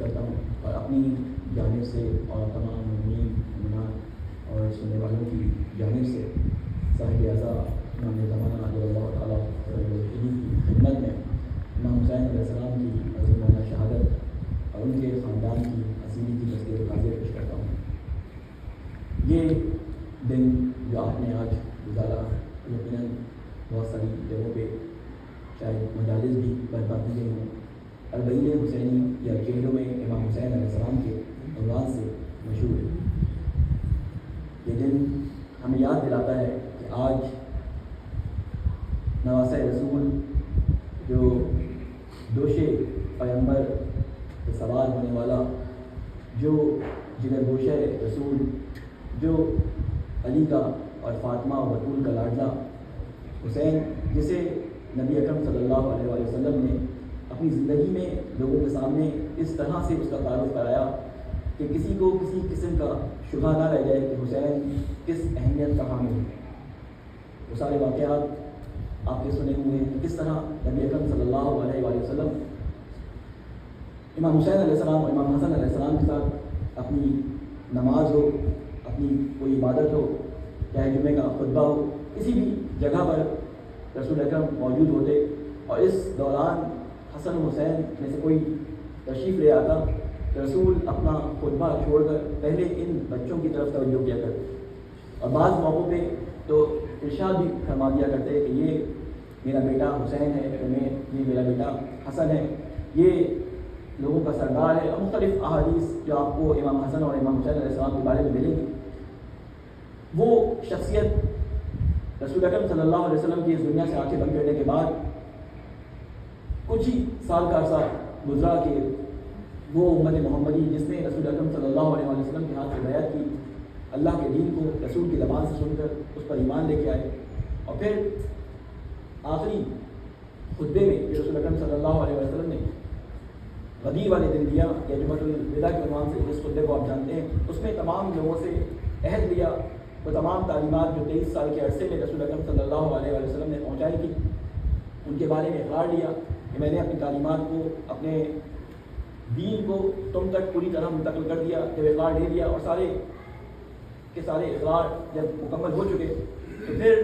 کرتا ہوں اور اپنی جانب سے اور تمام مومنین اور سننے والوں کی جانب سے صاحب اعضاء امام زمانہ رضی اللہ تعالیٰ عنہ کی خدمت میں امام حسین علیہ السلام کی عظیمانہ شہادت اور ان کے خاندان کی حسینی کی تصویر حاضر پیش کرتا ہوں۔ یہ دن جو آپ نے آج گزارا یقیناً بہت ساری جگہوں پہ شاید مجالس بھی برپا کی گئی ہوں، اربعین حسینی یا چہروں میں امام حسین علیہ السلام کے عنوان سے مشہور ہے۔ یہ دن ہمیں یاد دلاتا ہے کہ آج نواسۂ رسول جو دوش پیغمبر سے سوار ہونے والا، جو جگر گوشہ رسول، جو علی کا اور فاطمہ و بطول کا لاڈلا حسین، جسے نبی اکرم صلی اللہ علیہ وآلہ وسلم نے اپنی زندگی میں لوگوں کے سامنے اس طرح سے اس کا تعارف کرایا کہ کسی کو کسی قسم کا شبہ نہ رہ جائے کہ حسین کس اہمیت کا حامل ہے۔ وہ سارے واقعات آپ کے سنے ہوئے ہیں کہ کس طرح نبی اکرم صلی اللہ علیہ وآلہ وسلم امام حسین علیہ السلام اور امام حسن علیہ السلام کے ساتھ اپنی نماز ہو، اپنی کوئی عبادت ہو، چاہے جمعے کا خطبہ ہو، کسی بھی جگہ پر رسول اکرم موجود ہوتے، اور اس دوران حسن و حسین میں سے کوئی تشریف لے آتا تو رسول اپنا خطبہ چھوڑ کر پہلے ان بچوں کی طرف توجہ کیا کرتے، اور بعض موقعوں پہ تو ارشاد بھی فرما دیا کرتے کہ یہ میرا بیٹا حسین ہے، یہ میرا بیٹا حسن ہے، یہ لوگوں کا سردار ہے، اور مختلف احادیث جو آپ کو امام حسن اور امام حسین علیہ السلام کے بارے میں ملیں گی۔ وہ شخصیت رسول اکرم صلی اللہ علیہ وسلم کی اس دنیا سے آنکھیں بند کرنے کے بعد کچھ ہی سال کا عرصہ گزرا کہ وہ امت محمدی جس نے رسول اکرم صلی اللہ علیہ وسلم کے ہاتھ سے بیعت کی، اللہ کے دین کو رسول کی زبان سے سن کر اس پر ایمان لے کے آئے، اور پھر آخری خطبے میں کہ رسول اکرم صلی اللہ علیہ وسلم نے غدیر والے دن دیا یا جمعۃ الوداع کے عنوان سے جس خطبے کو آپ جانتے ہیں، اس میں تمام لوگوں سے عہد لیا، وہ تمام تعلیمات جو 23 سال کے عرصے میں رسول اکرم صلی اللہ علیہ وسلم نے پہنچائی تھی ان کے بارے میں اقرار لیا کہ میں نے اپنی تعلیمات کو، اپنے دین کو تم تک پوری طرح منتقل کر دیا۔ جب اقرار لے لیا اور سارے کے سارے اقرار جب مکمل ہو چکے تو پھر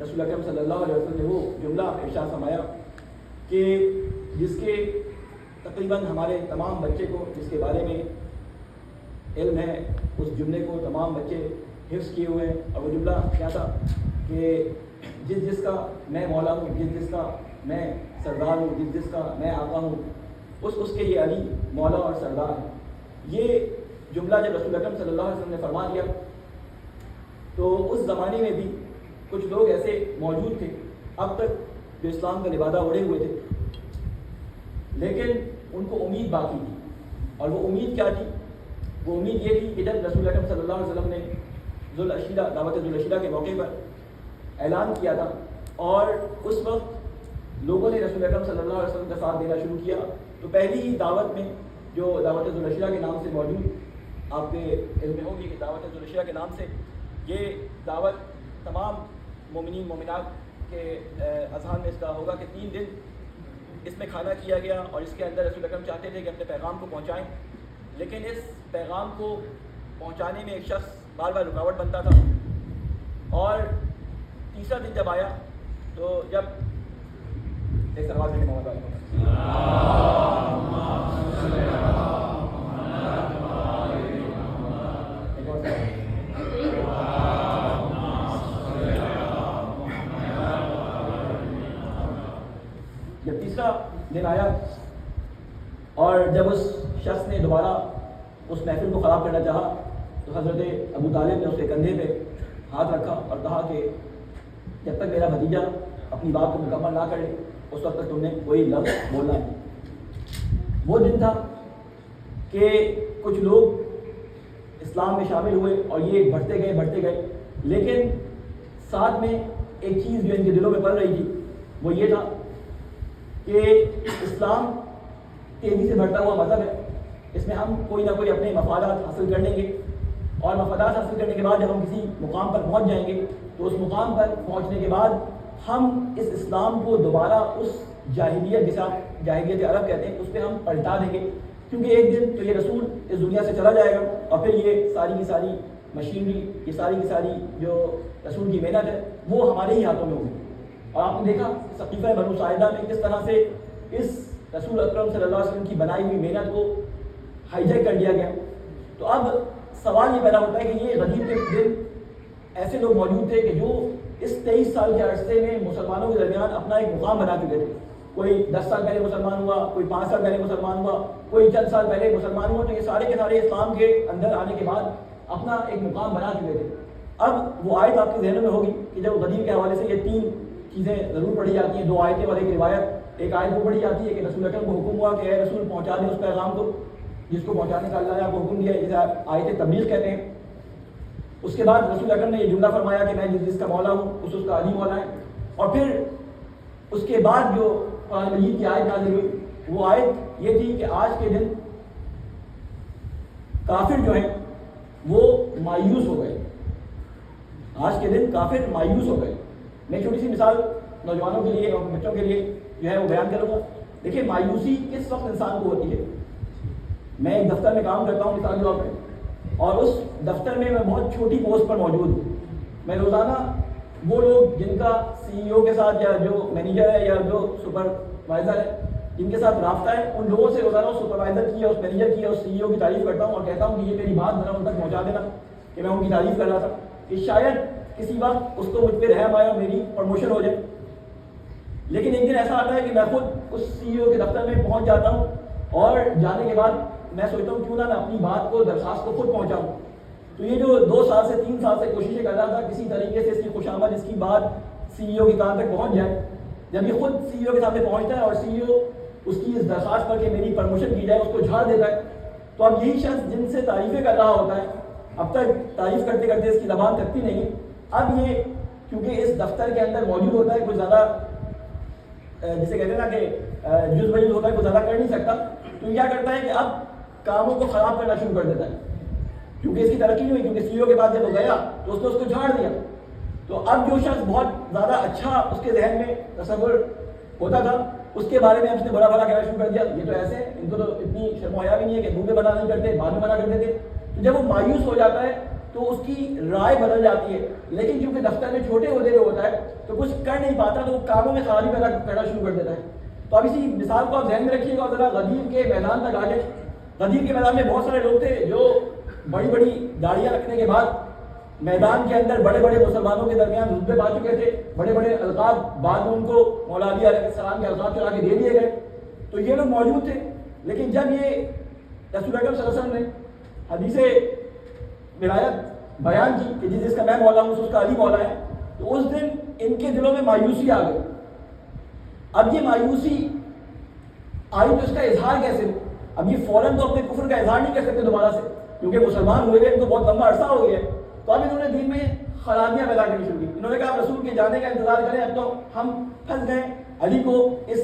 رسول اکرم صلی اللہ علیہ وسلم نے وہ جملہ ارشاد فرمایا کہ جس کے تقریباً ہمارے تمام بچے کو جس کے بارے میں علم ہے، اس جملے کو تمام بچے حفظ کیے ہوئے ہیں، اور وہ جملہ کیا تھا کہ جس کا میں مولا ہوں، جس کا میں سردار ہوں، جس کا میں آقا ہوں، اس کے یہ علی مولا اور سردار ہے۔ یہ جملہ جب رسول اکرم صلی اللہ علیہ وسلم نے فرما دیا تو اس زمانے میں بھی کچھ لوگ ایسے موجود تھے اب تک جو اسلام کا لبادہ اوڑھے ہوئے تھے، لیکن ان کو امید باقی تھی، اور وہ امید کیا تھی؟ وہ امید یہ تھی کہ جب رسول اکرم صلی اللہ علیہ وسلم نے ذوالعشیرہ دعوت ذوالعشیرہ کے موقع پر اعلان کیا تھا، اور اس وقت لوگوں نے رسول اکرم صلی اللہ علیہ وسلم کا ساتھ دینا شروع کیا، تو پہلی ہی دعوت میں جو دعوت ذوالعشیرہ کے نام سے موجود، آپ کے علم میں ہوگی کہ دعوت ذوالعشیرہ کے نام سے یہ دعوت تمام مومنین مومنات کے اذہان میں اس کا ہوگا کہ 3 دن اس میں کھانا کیا گیا، اور اس کے اندر رسول اکرم چاہتے تھے کہ اپنے پیغام کو پہنچائیں، لیکن اس پیغام کو پہنچانے میں ایک شخص بار بار رکاوٹ بنتا تھا، اور تیسرا دن جب آیا تو جب ایک سروات میں محمد علیہ جب تیسرا دن آیا اور جب اس شخص نے دوبارہ اس محفل کو خراب کرنا چاہا تو حضرت ابو طالب نے اس کے کندھے پہ ہاتھ رکھا اور کہا کہ جب تک میرا بھتیجا اپنی بات کو مکمل نہ کرے اس وقت تک تم نے کوئی لفظ بولنا نہیں۔ وہ دن تھا کہ کچھ لوگ اسلام میں شامل ہوئے اور یہ بڑھتے گئے، لیکن ساتھ میں ایک چیز جو ان کے دلوں میں پڑ رہی تھی وہ یہ تھا کہ اسلام تیزی سے بڑھتا ہوا مذہب ہے، اس میں ہم کوئی نہ کوئی اپنے مفادات حاصل کر لیں گے، اور مفادات حاصل کرنے کے بعد جب ہم کسی مقام پر پہنچ جائیں گے تو اس مقام پر پہنچنے کے بعد ہم اس اسلام کو دوبارہ اس جاہلیت جسے آپ جاہلیت عرب کہتے ہیں اس پہ ہم پلٹا دیں گے، کیونکہ ایک دن تو یہ رسول اس دنیا سے چلا جائے گا اور پھر یہ ساری کی ساری مشینری، یہ ساری کی ساری جو رسول کی محنت ہے وہ ہمارے ہی ہاتھوں میں ہوگی. اور آپ نے دیکھا سقیفہ بنو ساعدہ میں کس طرح سے اس رسول اکرم صلی اللہ علیہ وسلم کی بنائی ہوئی محنت کو ہائی جیک کر دیا گیا. تو اب سوال یہ پیدا ہوتا ہے کہ یہ غدیر کے دن ایسے لوگ موجود تھے کہ جو اس 23 سال کے عرصے میں مسلمانوں کے درمیان اپنا ایک مقام بنا چکے تھے. کوئی 10 سال پہلے مسلمان ہوا، کوئی 5 سال پہلے مسلمان ہوا، کوئی چند سال پہلے مسلمان ہوا. تو یہ سارے کے سارے اسلام کے اندر آنے کے بعد اپنا ایک مقام بنا چکے تھے. اب وہ آیت آپ کے ذہنوں میں ہوگی کہ جب غدیر کے حوالے سے یہ 3 چیزیں ضرور پڑھی جاتی ہیں، 2 آیتیں اور ایک روایت. ایک آیت وہ پڑھی جاتی ہے کہ رسول اکرم کو حکم ہوا کہ اے رسول پہنچا دیں اس پیغام کو جس کو پہنچانے کا اللہ نے آپ کو حکم دیا ہے، جسے آیت تبلیغ کہتے ہیں. اس کے بعد رسول اکرم نے یہ جملہ فرمایا کہ میں جس کا مولا ہوں اس کا علی مولا ہے. اور پھر اس کے بعد جو قرآن مجید کی آیت نازل ہوئی وہ آیت یہ تھی کہ آج کے دن کافر جو ہیں وہ مایوس ہو گئے. آج کے دن کافر مایوس ہو گئے. میں چھوٹی سی مثال نوجوانوں کے لیے اور بچوں کے لیے جو ہے وہ بیان کروں گا. دیکھیے مایوسی کس وقت انسان کو ہوتی ہے. میں ایک دفتر میں کام کرتا ہوں مثال کے طور پہ، اور اس دفتر میں بہت چھوٹی پوسٹ پر موجود ہوں. میں روزانہ وہ لوگ جن کا سی ای او کے ساتھ یا جو مینیجر ہے یا جو سپروائزر ہے جن کے ساتھ رابطہ ہے، ان لوگوں سے روزانہ اس سپروائزر کی یا اس مینیجر کی یا اس سی ای او کی تعریف کرتا ہوں اور کہتا ہوں کہ یہ میری بات ذرا ان تک پہنچا دینا کہ میں ان کی تعریف کر رہا تھا کہ شاید کسی وقت اس کو مجھ پہ رحم آئے اور میری پروموشن ہو جائے. لیکن ایک دن ایسا آتا ہے کہ میں خود اس سی ای او کے دفتر میں پہنچ جاتا ہوں اور جانے کے بعد میں سوچتا ہوں کیوں نہ میں اپنی بات کو درخواست کو خود پہنچاؤں. تو یہ جو 2 سال سے 3 سال سے کوششیں کر رہا تھا کسی طریقے سے اس کی خوش آمد اس کی بات سی ای او کے کان تک پہنچ جائے، جب یہ خود سی ای او کے سامنے پہنچتا ہے اور سی ای او اس کی اس درخواست پر کہ میری پرموشن کی جائے اس کو جھاڑ دیتا ہے، تو اب یہی شخص جن سے تعریفیں کر رہا ہوتا ہے اب تک تعریف کرتے کرتے اس کی زبان تھکتی نہیں. اب یہ کیونکہ اس دفتر کے اندر موجود ہوتا ہے، کوئی زیادہ جسے کہتے ہیں نا کہ جز بجز ہوتا ہے، کوئی زیادہ کر نہیں سکتا، تو کیا کرتا ہے کہ اب کاموں کو خراب کرنا شروع کر دیتا ہے. کیونکہ اس کی ترقی نہیں ہوئی، کیونکہ سی ای او کے بعد جب وہ گیا تو اس نے اس کو جھاڑ دیا. تو اب جو شخص بہت زیادہ اچھا اس کے ذہن میں تصور ہوتا تھا اس کے بارے میں اس نے برا بھلا کہنا شروع کر دیا. یہ تو ایسے ان کو تو اتنی شرم و حیا بھی نہیں ہے کہ منہ میں منع نہیں کرتے، بعد میں منع کر دیتے. تو جب وہ مایوس ہو جاتا ہے تو اس کی رائے بدل جاتی ہے. لیکن کیونکہ دفتر میں چھوٹے عہدے پہ ہوتا ہے تو کچھ کر نہیں پاتا، تو وہ کاموں میں خرابی پیدا کرنا شروع کر دیتا ہے. تو اب اسی مثال کو آپ ذہن میں رکھیے گا اور ذرا غدیر کے میدان تک آ جائیں. غدیر کے میدان میں بہت سارے لوگ تھے جو بڑی بڑی داڑیاں رکھنے کے بعد میدان کے اندر بڑے بڑے مسلمانوں کے درمیان رتبے پا چکے تھے. بڑے بڑے القاب بعد میں ان کو مولا علی علیہ السلام کے القاب چلا کے دے دیے گئے. تو یہ لوگ موجود تھے. لیکن جب یہ رسول اکرم صلی اللہ علیہ وسلم نے حدیث ولایت بیان کی کہ جس کا میں مولا ہوں اس کا علی مولا ہے، تو اس دن ان کے دلوں میں مایوسی آ گئی. اب یہ مایوسی آئی تو اس کا اظہار کیسے ہو؟ اب یہ فوراً تو اپنے کفر کا اظہار نہیں کر سکتے دوبارہ سے، کیونکہ مسلمان ہوئے ان کو بہت لمبا عرصہ ہو گیا ہے. تو اب انہوں نے دین میں خرابیاں پیدا کرنی شروع کی. انہوں نے کہا رسول کے جانے کا انتظار کریں، اب تو ہم پھنس گئے. علی کو اس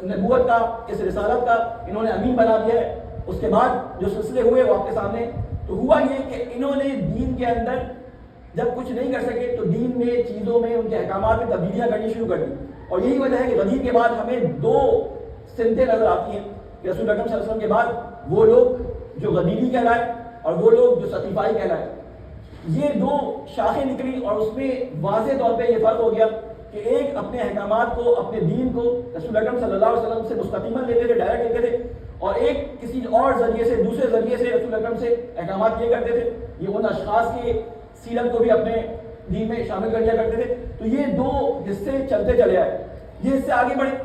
نبوت کا، اس رسالت کا انہوں نے امین بنا دیا ہے. اس کے بعد جو سلسلے ہوئے وہ آپ کے سامنے. تو ہوا یہ کہ انہوں نے دین کے اندر جب کچھ نہیں کر سکے تو دین میں چیزوں میں ان کے احکامات میں تبدیلیاں کرنی شروع کر دی. اور یہی وجہ ہے کہ غدیر کے بعد ہمیں 2 سمتیں نظر آتی ہیں کہ رسول اکرم صلی اللہ علیہ وسلم کے بعد وہ لوگ جو غدیری کہلائے اور وہ لوگ جو سقیفائی کہلائے. یہ 2 شاخیں نکلی اور اس میں واضح طور پہ یہ فرق ہو گیا کہ ایک اپنے احکامات کو، اپنے دین کو رسول اکرم صلی اللہ علیہ وسلم سے مستقیما لیتے تھے، ڈائریکٹ لیتے تھے، اور ایک کسی اور ذریعے سے، دوسرے ذریعے سے رسول اکرم سے احکامات کیے کرتے تھے. یہ ان اشخاص کی سیرت کو بھی اپنے دین میں شامل کر لیا کرتے تھے. تو یہ 2 حصے چلتے چلے آئے. یہ حصے آگے بڑھے.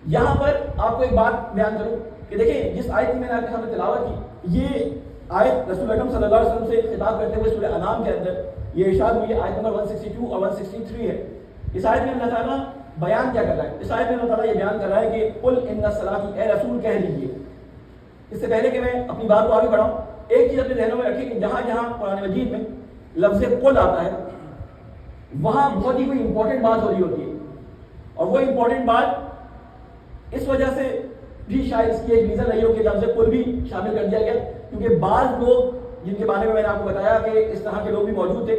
یہاں پر آپ کو ایک بات بیان کروں کہ دیکھیں جس آیت کی میں نے آپ کے سامنے تلاوت کی، یہ آیت رسول اکرم صلی اللہ علیہ وسلم سے خطاب کرتے ہوئے سورہ انعام کے اندر یہ ارشاد ہوئی ہے. آیت نمبر 162 اور 163 ہے. اس آیت میں اللہ تعالیٰ بیان کیا کر رہا ہے؟ اس آیت میں اللہ تعالیٰ یہ بیان کر رہا ہے کہ قل ان صلاتی، اے رسول کہہ دیجیے. اس سے پہلے کہ میں اپنی بات کو آگے بڑھاؤں، ایک چیز اپنے ذہنوں میں رکھیں کہ جہاں جہاں قرآن مجید میں لفظ قل آتا ہے وہاں بہت ہی کوئی امپورٹنٹ بات ہو رہی ہوتی ہے. اور وہ امپورٹنٹ بات اس وجہ سے بھی شاید اس کی ایک ریزن رہی ہو کہ لفظ قل بھی شامل کر دیا گیا، کیونکہ بعض لوگ جن کے بارے میں نے آپ کو بتایا کہ اس طرح کے لوگ بھی موجود تھے،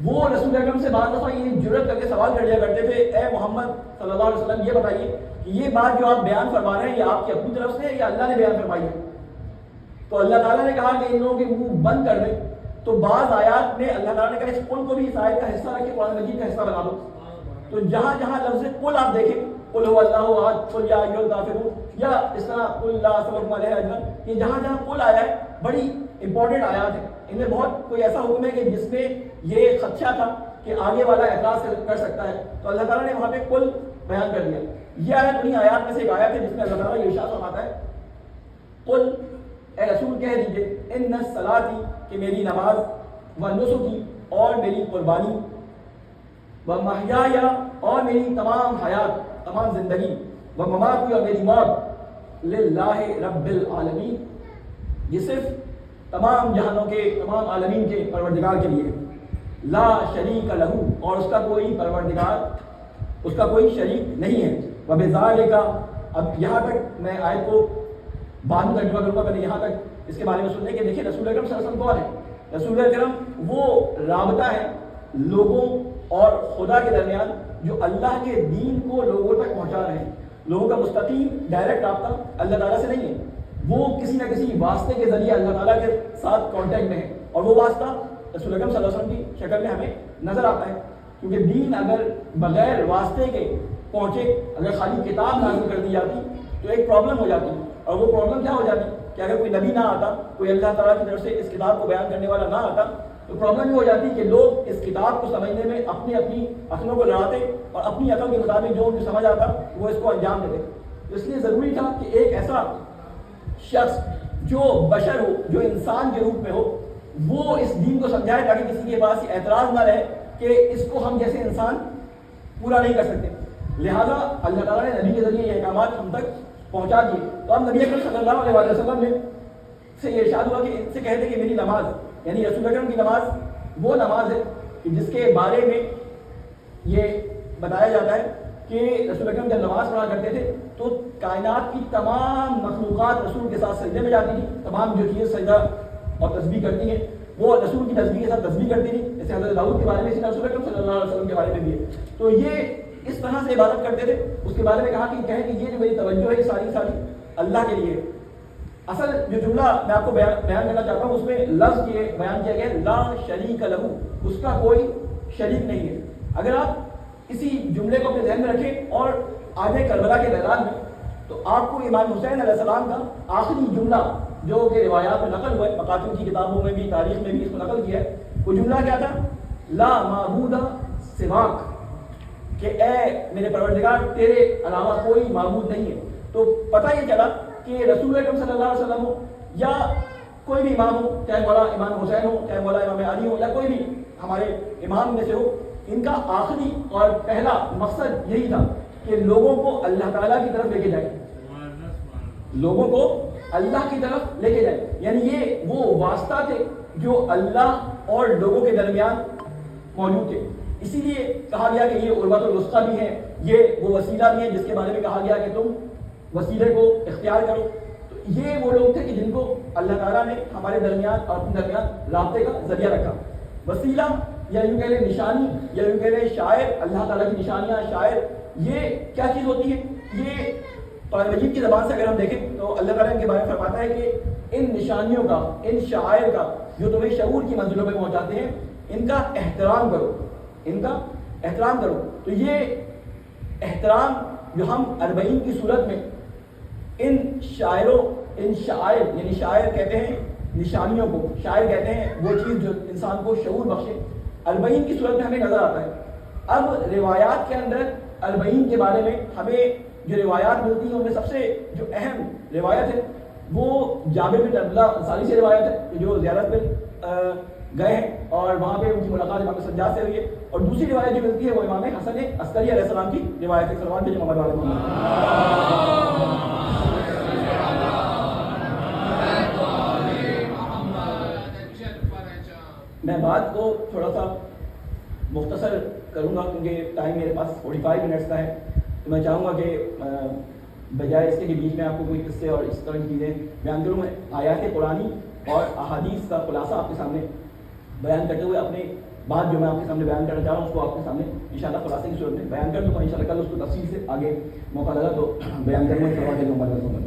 وہ رسول اکرم سے بعض دفعہ یہ جرأت کر کے سوال کر لیا کرتے تھے، اے محمد صلی اللہ علیہ وسلم یہ بتائیے کہ کہ یہ بات جو آپ بیان فرما رہے ہیں یہ آپ کی اپنی طرف سے ہے یا اللہ نے بیان فرمائی ہے؟ تو اللہ تعالیٰ نے کہا کہ ان لوگوں کے منہ بند کر دیں. تو بعض آیات میں اللہ تعالیٰ نے کہا اس قل کو بھی اس آیت کا حصہ رکھ کے قرآن مجید کا حصہ بنا دو. تو جہاں جہاں لفظ قل آپ دیکھیں, قل هو اللہ احد, قل یا ایھا الکافرون, یا اس طرح قل لا اسألکم علیہ اجرا, یہ جہاں جہاں قل آیا ہے بڑی امپورٹنٹ آیات ہے. ان میں بہت کوئی ایسا حکم ہے کہ جس میں یہ خدشہ تھا کہ آگے والا اعتراض کر سکتا ہے, تو اللہ تعالیٰ نے وہاں پہ قل بیان کر دیا. یہ آیت انہیں آیات میں سے ایک آیت ہے جس میں اللہ تعالیٰ یہ ارشاد فرماتا ہے قل, اے رسول کہہ دیجئے, ان الصلاۃ, کہ میری نماز, ونسکی, اور میری قربانی, ومحیای, اور میری تمام حیات, تمام زندگی, ومماتی, اور میری موت, للہ رب العالمین, یہ صرف تمام جہانوں کے, تمام عالمین کے پروردگار کے لیے, لا شریک لہو, اور اس کا کوئی پروردگار, اس کا کوئی شریک نہیں ہے. وبذالک, اب یہاں تک میں آیت کو بعد میں ترجمہ کروں گا, پہلے یہاں تک اس کے بارے میں سن لیں کہ دیکھیں رسول اکرم صلی اللہ علیہ وسلم کون ہے. رسول اکرم وہ رابطہ ہے لوگوں اور خدا کے درمیان جو اللہ کے دین کو لوگوں تک پہنچا رہے ہیں. لوگوں کا مستقیم ڈائریکٹ رابطہ اللہ تعالیٰ سے نہیں ہے, وہ کسی نہ کسی واسطے کے ذریعے اللہ تعالیٰ کے ساتھ کانٹیکٹ میں ہے, اور وہ واسطہ رسول اکرم صلی اللہ علیہ وسلم کی شکل میں ہمیں نظر آتا ہے. کیونکہ دین اگر بغیر واسطے کے پہنچے, اگر خالی کتاب نازل کر دی جاتی تو ایک پرابلم ہو جاتی, اور وہ پرابلم کیا ہو جاتی کہ اگر کوئی نبی نہ آتا, کوئی اللہ تعالیٰ کی طرف سے اس کتاب کو بیان کرنے والا نہ آتا, تو پرابلم یہ ہو جاتی کہ لوگ اس کتاب کو سمجھنے میں اپنی اپنی عقلوں کو لڑاتے اور اپنی عقل کے مطابق جو ان کو سمجھ آتا وہ اس کو انجام دیتے. تو اس لیے ضروری تھا کہ ایک ایسا شخص جو بشر ہو, جو انسان کے روپ میں ہو, وہ اس دین کو سمجھائے تاکہ کسی کے پاس یہ اعتراض نہ رہے کہ اس کو ہم جیسے انسان پورا نہیں کر سکتے. لہٰذا اللہ تعالیٰ نے نبی کے ذریعے یہ احکامات ہم تک پہنچا دیے. تو ہم نبی اکرم صلی اللہ علیہ وسلم نے سے یہ ارشاد ہوا کہ ان سے کہتے کہ میری نماز, یعنی رسول اکرم کی نماز وہ نماز ہے کہ جس کے بارے میں یہ بتایا جاتا ہے کہ رسول اکرم جب نماز پڑھا کرتے تھے تو کائنات کی تمام مخلوقات رسول کے ساتھ سجدے میں جاتی تھی. تمام جو چیزیں سجدہ اور تسبیح کرتی ہیں وہ رسول کی تسبیح کے ساتھ تسبیح کرتی تھی. جیسے حضرت داؤد کے بارے میں, رسول اکرم صلی اللہ علیہ وسلم کے بارے میں بھی ہے. تو یہ اس طرح سے عبادت کرتے تھے. اس کے بارے میں کہا کہ کہیں کہ یہ جو میری توجہ ہے یہ ساری ساری اللہ کے لیے. اصل جو جملہ میں آپ کو بیان کرنا چاہتا ہوں اس میں لفظ یہ بیان کیا گیا لا شریک لہو, اس کا کوئی شریک نہیں ہے. اگر آپ اسی جملے کو اپنے ذہن میں رکھیں اور آج کربلا کے میدان میں, تو آپ کو امام حسین علیہ السلام کا آخری جملہ جو کہ روایات میں نقل ہوا ہے, مقاتل کی کتابوں میں بھی, تاریخ میں بھی اس کو نقل کیا ہے, وہ جملہ کیا تھا؟ لا معبود سواک, کہ اے میرے پروردگار تیرے علاوہ کوئی معبود نہیں ہے. تو پتہ یہ چلا کہ رسول اکرم صلی اللہ علیہ وسلم ہو یا کوئی بھی امام ہو, چاہے مولا امام حسین ہو, چاہے مولا امام علی ہو, یا کوئی بھی ہمارے امام میں سے ہو, ان کا آخری اور پہلا مقصد یہی تھا کہ لوگوں کو اللہ تعالیٰ کی طرف لے کے جائے, لوگوں کو اللہ کی طرف لے کے جائے. یعنی یہ وہ واسطہ تھے جو اللہ اور لوگوں کے درمیان موجود تھے. اسی لیے کہا گیا کہ یہ عربۃ الوسطیٰ بھی ہے, یہ وہ وسیلہ بھی ہے جس کے بارے میں کہا گیا کہ تم وسیلے کو اختیار کرو. تو یہ وہ لوگ تھے کہ جن کو اللہ تعالیٰ نے ہمارے درمیان اور اپنے درمیان رابطے کا ذریعہ رکھا. وسیلہ یا یوں کہہ لیں نشانی, یا یوں کہہ لیں شاعر, اللہ تعالیٰ کی نشانیاں, شاعر, یہ کیا چیز ہوتی ہے؟ یہ قرآن مجید کی زبان سے اگر ہم دیکھیں تو اللہ تعالیٰ ان کے بارے میں فرماتا ہے کہ ان نشانیوں کا, ان شاعر کا جو تمہیں شعور کی منزلوں پہ پہنچاتے ہیں, ان کا احترام کرو, ان کا احترام کرو. تو یہ احترام جو ہم 40 کی صورت میں ان شاعروں, ان شاعر یعنی شاعر کہتے ہیں نشانیوں کو, شاعر کہتے ہیں وہ چیز جو انسان کو شعور بخشے, 40 کی صورت میں ہمیں نظر آتا ہے. اب روایات کے اندر 40 کے بارے میں ہمیں جو روایات ملتی ہیں ان میں سب سے جو اہم روایت ہے وہ جابر بن عبداللہ انصاری سے روایت ہے کہ جو زیارت پہ گئے ہیں اور وہاں پہ ان کی ملاقات امام سجاد سے ہوئی ہے. اور دوسری روایت جو ملتی ہے وہ امام حسن عسکری علیہ السلام کی روایت ہے. سلمان بن محمد علیہ میں بات کو تھوڑا سا مختصر کروں گا کیونکہ ٹائم میرے پاس 45 منٹس کا ہے. تو میں چاہوں گا کہ بجائے اس کے بیچ میں آپ کو کوئی قصے اور اس طرح کی چیزیں بیان کروں. میں آیات قرآنی اور احادیث کا خلاصہ آپ کے سامنے بیان کرتے ہوئے اپنے بات جو میں آپ کے سامنے بیان کرنا چاہ رہا ہوں اس کو آپ کے سامنے انشاءاللہ خلاصے کی صورت میں بیان کر دوں گا. انشاءاللہ کل اس کو تفصیل سے آگے موقع لگا تو بیان کروں گا. صلوات محمد رسول اللہ.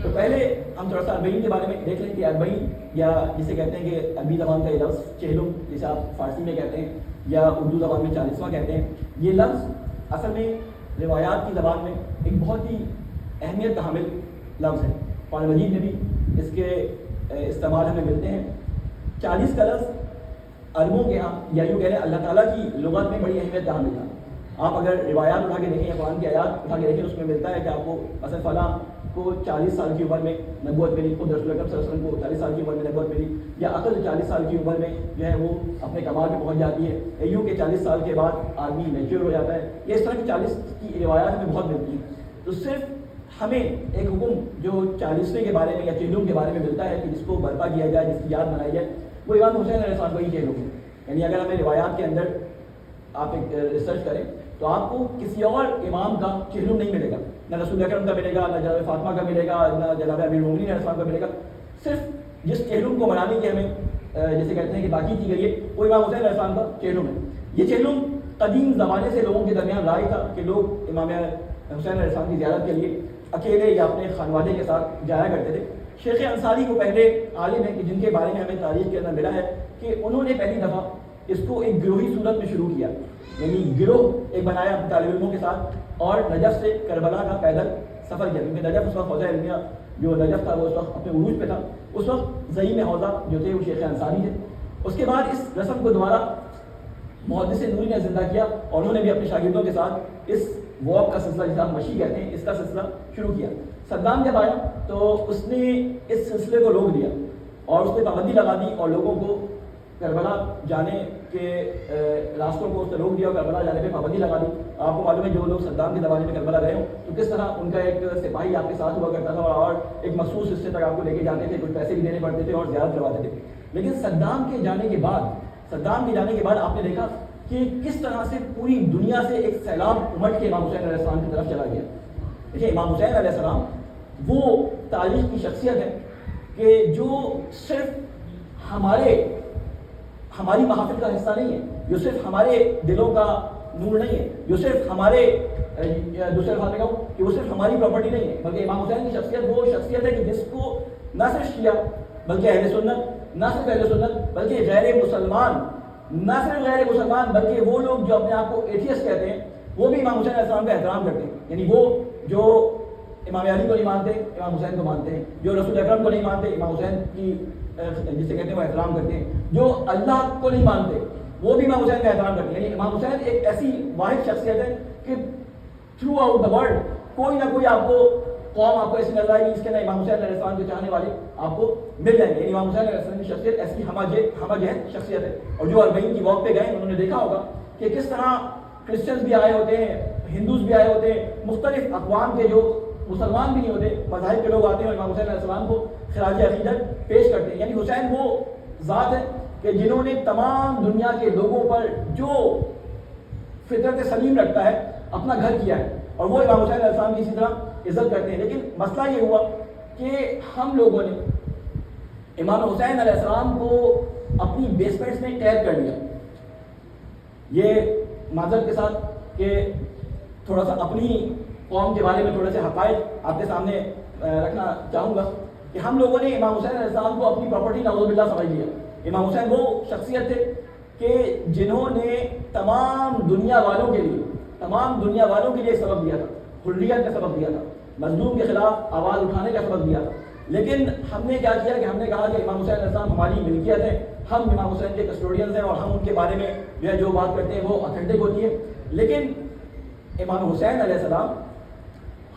تو پہلے ہم تھوڑا سا اربعین کے بارے میں دیکھ لیں کہ اربعین یا جسے کہتے ہیں کہ عربی زبان کا یہ لفظ چہلم جسے آپ فارسی میں کہتے ہیں یا اردو زبان میں 40واں کہتے ہیں, یہ لفظ اصل میں روایات کی زبان میں ایک بہت ہی اہمیت کا حامل لفظ ہے. قرآن مجید میں بھی اس کے استعمال ہمیں ملتے ہیں. 40 کا لفظ عربوں کے ہاں یا یوں کہہ لیں اللہ تعالیٰ کی لغت میں بڑی اہمیت کا حامل تھا. آپ اگر روایات اٹھا کے دیکھیں یا قرآن کی آیات اٹھا کے دیکھیں اس میں ملتا ہے کہ آپ کو مثلا فلاں کو 40 سال کی عمر میں نبوت ملی, خود رسول اکرم صلی اللہ علیہ وسلم کو 40 سال کی عمر میں نبوت ملی, یا عقل 40 سال کی عمر میں جو ہے وہ اپنے کمال پہ پہنچ جاتی ہے, یوں کہ 40 سال کے بعد آدمی میچور ہو جاتا ہے. یہ اس طرح کی 40 کی روایات ہمیں بہت ملتی ہیں. تو صرف ہمیں ایک حکم جو 40ویں کے بارے میں یا چہلم کے بارے میں ملتا ہے کہ جس کو برپا کیا جائے, جس کی یاد منائی جائے, وہ امام حسین علیہ السلام کا ہی چہلم ہے. یعنی اگر ہمیں روایات کے اندر آپ ایک ریسرچ کریں تو آپ کو کسی اور امام کا چہلم نہیں ملے گا, نہ رسول اکرم کا ملے گا, نہ جناب فاطمہ کا ملے گا, نہ جناب امیر المومنین علیہ السلام کا ملے گا. صرف جس چہلم کو منانے کی ہمیں جیسے کہتے ہیں کہ باقی کی گئی ہے وہ امام حسین علیہ السلام کا چہلم ہے. یہ چہلم قدیم زمانے سے لوگوں کے درمیان رائج تھا کہ لوگ امام حسین علیہ السلام کی زیارت کے لیے اکیلے یا اپنے خانوادے کے ساتھ جایا کرتے تھے. شیخ انصاری کو پہلے عالم ہیں کہ جن کے بارے میں ہمیں تاریخ کے اندر ملا ہے کہ انہوں نے پہلی دفعہ اس کو ایک گروہی صورت میں شروع کیا, یعنی گروہ ایک بنایا اپنے طالب علموں کے ساتھ اور نجف سے کربلا کا پیدل سفر کیا. کیونکہ نجف اس وقت حوضہ علمیہ جو نجف تھا وہ اس وقت اپنے عروج پہ تھا. اس وقت زعیم حوضہ جو تھے وہ شیخ انصاری تھے. اس کے بعد اس رسم کو دوبارہ محدث نوری نے زندہ کیا اور انہوں نے بھی اپنے شاگردوں کے ساتھ اس واک کا سلسلہ جسے آپ مشی کہتے ہیں اس کا سلسلہ شروع کیا. صدام جب آیا تو اس نے اس سلسلے کو روک دیا اور اس نے پابندی لگا دی اور لوگوں کو کربلا جانے کے راستوں کو اس نے روک دیا اور کربلا جانے پہ پابندی لگا دی. آپ کو معلوم ہے جو لوگ صدام کے زمانے میں کربلا گئے ہوں تو کس طرح ان کا ایک سپاہی آپ کے ساتھ ہوا کرتا تھا اور ایک مخصوص حصے تک آپ کو لے کے جاتے تھے, کچھ پیسے بھی دینے پڑتے تھے اور زیارت کرواتے تھے. لیکن صدام کے جانے کے بعد آپ نے دیکھا کہ کس طرح سے پوری دنیا سے ایک سیلاب امٹ کے امام حسین علیہ السلام کی طرف چلا گیا. دیکھیے امام حسین علیہ السلام وہ تاریخ کی شخصیت ہے کہ جو صرف ہماری محافل کا حصہ نہیں ہے, جو صرف ہمارے دلوں کا نور نہیں ہے, جو صرف ہمارے دوسرے بات میں کہوں کہ وہ صرف ہماری پراپرٹی نہیں ہے, بلکہ امام حسین کی شخصیت وہ شخصیت ہے کہ جس کو نہ صرف شیعہ بلکہ اہل سنت, نہ صرف اہل سنت بلکہ غیر مسلمان, نہ صرف غیر مسلمان بلکہ وہ لوگ جو اپنے آپ کو ایتھیسٹ کہتے ہیں وہ بھی امام حسین علیہ السلام کا احترام کرتے ہیں. یعنی وہ جو امام علی کو نہیں مانتے امام حسین کو مانتے ہیں, جو رسول اکرم کو نہیں مانتے امام حسین کی جسے کہتے ہیں وہ احترام کرتے ہیں, جو اللہ کو نہیں مانتے وہ بھی امام حسین کا احترام کرتے ہیں. یعنی امام حسین ایک ایسی واحد شخصیت ہے کہ تھرو آؤٹ دا ورلڈ کوئی نہ کوئی آپ کو قوم آپ کو ایسی نظر آئے گی جس کے اندر امام حسین علیہ السلام کے چاہنے والے آپ کو مل جائیں گے. یعنی امام حسین علیہ السلام کی شخصیت ایسی ہمہ جہت شخصیت ہے. اور جو اربعین کی واک پہ گئے انہوں نے دیکھا ہوگا کہ کس طرح کرسچنز بھی آئے ہوتے ہیں, ہندوز بھی آئے ہوتے ہیں, مختلف اقوام کے جو مسلمان بھی نہیں ہوتے مذاہب کے لوگ آتے ہیں اور امام حسین علیہ السلام کو خراج عقیدت پیش کرتے ہیں. یعنی حسین وہ ذات ہے کہ جنہوں نے تمام دنیا کے لوگوں پر جو فطرت سلیم رکھتا ہے اپنا گھر کیا ہے اور وہ امام حسین علیہ السلام کی اسی طرح عزت کرتے ہیں. لیکن مسئلہ یہ ہوا کہ ہم لوگوں نے امام حسین علیہ السلام کو اپنی بیسمنٹس میں قید کر لیا. یہ معذرت کے ساتھ کہ تھوڑا سا اپنی قوم کے بارے میں تھوڑے سے حقائق آپ کے سامنے رکھنا چاہوں گا کہ ہم لوگوں نے امام حسین علیہ السلام کو اپنی پراپرٹی نعوذ باللہ سمجھ لیا. امام حسین وہ شخصیت تھے کہ جنہوں نے تمام دنیا والوں کے لیے سبب دیا تھا, حریت کا سبب دیا تھا, مظلوم کے خلاف آواز اٹھانے کا سبب دیا تھا. لیکن ہم نے کیا کیا کہ ہم نے کہا کہ امام حسین علیہ السلام ہماری ملکیت ہے, ہم امام حسین کے کسٹوڈینز ہیں اور ہم ان کے بارے میں جو بات کرتے ہیں وہ اتھینٹک ہوتی ہے. لیکن امام حسین علیہ السلام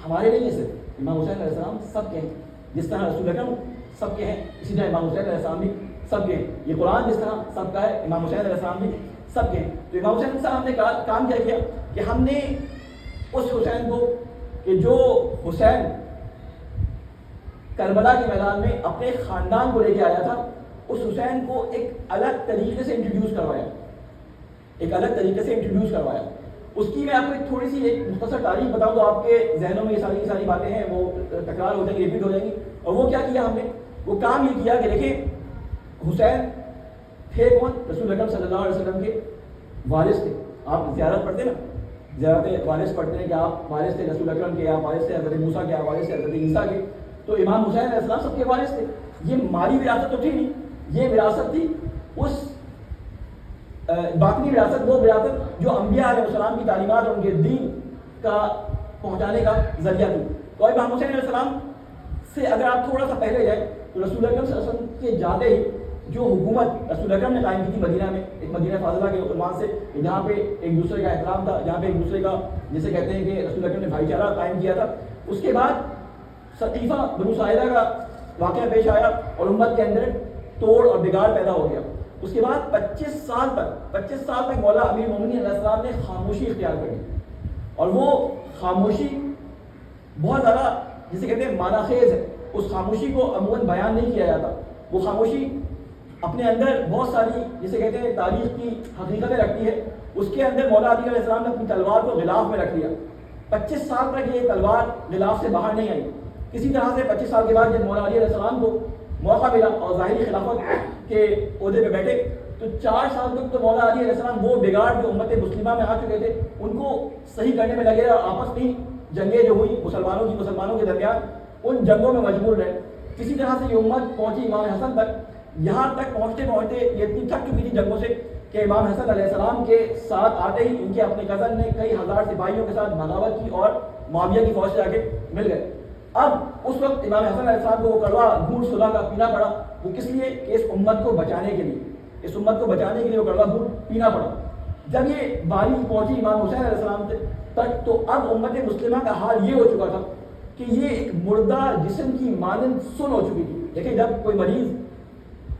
ہمارے نہیں ہے, صرف امام حسین علیہ السلام سب کے ہیں. جس طرح رسول اکرم سب کے ہیں اسی طرح امام حسین علیہ السلام بھی سب کے ہیں. یہ قرآن جس طرح سب کا ہے امام حسین علیہ السلام بھی سب کے ہیں. تو امام حسین صاحب ہم نے کام کیا کیا کہ ہم نے اس حسین کو کہ جو حسین کربلا کے میدان میں اپنے خاندان کو لے کے آیا تھا, اس حسین کو ایک الگ طریقے سے انٹروڈیوس کروایا. اس کی میں آپ کو ایک تھوڑی سی ایک مختصر تاریخ بتاؤں تو آپ کے ذہنوں میں یہ ساری کی ساری باتیں ہیں وہ تکرار ہو جائیں گی، ریپیٹ ہو جائیں گی. اور وہ کیا کیا ہم نے، وہ کام یہ کیا کہ دیکھیں حسین تھے کون؟ رسول اکرم صلی اللہ علیہ وسلم کے وارث تھے. آپ زیارت پڑھتے نا، زیارت وارث پڑھتے ہیں کہ آپ وارث تھے رسول اکرم کے، آپ وارث تھے حضرت موسیٰ کے، آپ وارث تھے حضرت عیسیٰ کے. تو امام حسین علیہ السلام سب کے وارث تھے. یہ مالی وراثت تو تھی نہیں، یہ وراثت تھی اس باطنی وراثت، وہ وراثت جو انبیاء علیہ السلام کی تعلیمات اور ان کے دین کا پہنچانے کا ذریعہ تھی. تو امام حسین علیہ السلام سے اگر آپ تھوڑا سا پہلے جائیں تو رسول اکرم صلی اللہ علیہ وسلم کے جاتے ہی جو حکومت رسول اکرم نے قائم کی تھی مدینہ میں، ایک مدینہ فاضلہ کے عنوان سے، جہاں پہ ایک دوسرے کا احترام تھا، جہاں پہ ایک دوسرے کا جسے کہتے ہیں کہ رسول اکرم نے بھائی چارہ قائم کیا تھا. اس کے بعد ثقیفہ بنو ساعدہ کا واقعہ پیش آیا اور امت کے اندر توڑ اور بگاڑ پیدا ہو گیا. اس کے بعد 25 سال تک مولا امیر المومنین علیہ السلام نے خاموشی اختیار کر لی. اور وہ خاموشی بہت زیادہ جسے کہتے ہیں معنی خیز ہے. اس خاموشی کو عموماً بیان نہیں کیا جاتا. وہ خاموشی اپنے اندر بہت ساری جسے کہتے ہیں تاریخ کی حقیقتیں رکھتی ہے. اس کے اندر مولا علی علیہ السلام نے اپنی تلوار کو غلاف میں رکھ لیا. 25 سال تک یہ تلوار غلاف سے باہر نہیں آئی. کسی طرح سے 25 سال کے بعد جب مولا علی علیہ السلام کو موقع ملا اور ظاہری خلافت کے عہدے پہ بیٹھے تو 4 سال تک تو مولا علی علیہ السلام وہ بگاڑ جو امت مسلمہ میں آ چکے تھے ان کو صحیح کرنے میں لگے. اور آپس میں جنگیں جو ہوئی مسلمانوں کے درمیان، ان جنگوں میں مجبور رہے. کسی طرح سے یہ امت پہنچی امام حسن تک. یہاں تک پہنچتے یہ اتنی تھک چکی تھی جنگوں سے کہ امام حسن علیہ السلام کے ساتھ آتے ہی ان کے اپنے کزن نے کئی ہزار سپاہیوں کے ساتھ بغاوت کی اور معاویہ کی فوج سے آگے مل گئے. اب اس وقت امام حسن علیہ السلام کو وہ کڑوا گھونٹ صلح کا پینا پڑا. وہ کس لیے؟ کہ اس امت کو بچانے کے لیے وہ کڑوا گھونٹ پینا پڑا. جب یہ باری پہنچی امام حسین علیہ السلام تک تو اب امت مسلمہ کا حال یہ ہو چکا تھا کہ یہ ایک مردہ جسم کی مانند سن ہو چکی تھی. دیکھیں جب کوئی مریض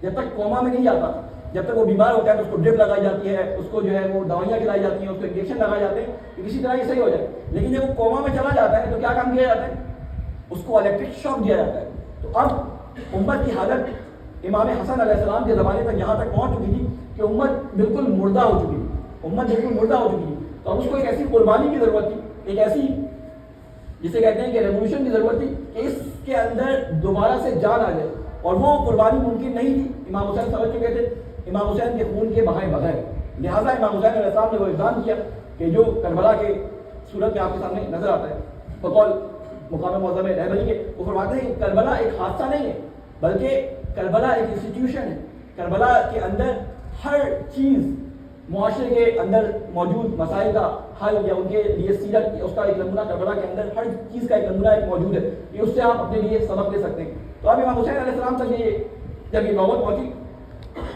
جب تک کوما میں نہیں جاتا، جب تک وہ بیمار ہوتا ہے تو اس کو ڈرپ لگائی جاتی ہے، اس کو جو ہے وہ دوائیاں کھلائی جاتی ہیں، اس کو انجیکشن لگائے جاتے ہیں کہ کسی طرح یہ صحیح ہو جائے. لیکن جب وہ کوما میں چلا جاتا ہے تو کیا کام کیا جاتا ہے؟ اس کو الیکٹرک شاک دیا جاتا ہے. تو اب امت کی حالت امام حسن علیہ السلام کے زمانے تک یہاں تک پہنچ چکی تھی کہ امت بالکل مردہ ہو چکی تھی. تو اب اس کو ایک ایسی قربانی کی ضرورت تھی، ایک ایسی جسے کہتے ہیں کہ ریولیوشن کی ضرورت تھی کہ اس کے اندر دوبارہ سے جان آ جائے. اور وہ قربانی ممکن نہیں تھی. امام حسین سمجھ چکے تھے امام حسین کے خون کے بہائے بغیر. لہٰذا امام حسین علیہ السلام نے وہ اقدام کیا کہ جو کربلا کے صورت میں آپ کے سامنے نظر آتا ہے بقول مقام معظم رہبری کے. وہ فرماتے ہیں کہ کربلا ایک حادثہ نہیں ہے بلکہ کربلا ایک انسٹیٹیوشن ہے. کربلا کے اندر ہر چیز معاشرے کے اندر موجود مسائل کا حل یا ان کے لیے سیرت اس کا ایک نمونہ کربلا کے اندر ہر چیز کا ایک نمونہ ایک موجود ہے. یہ اس سے آپ اپنے لیے سبق لے سکتے ہیں. تو اب امام حسین علیہ السلام تک جب یہ نوبت پہنچی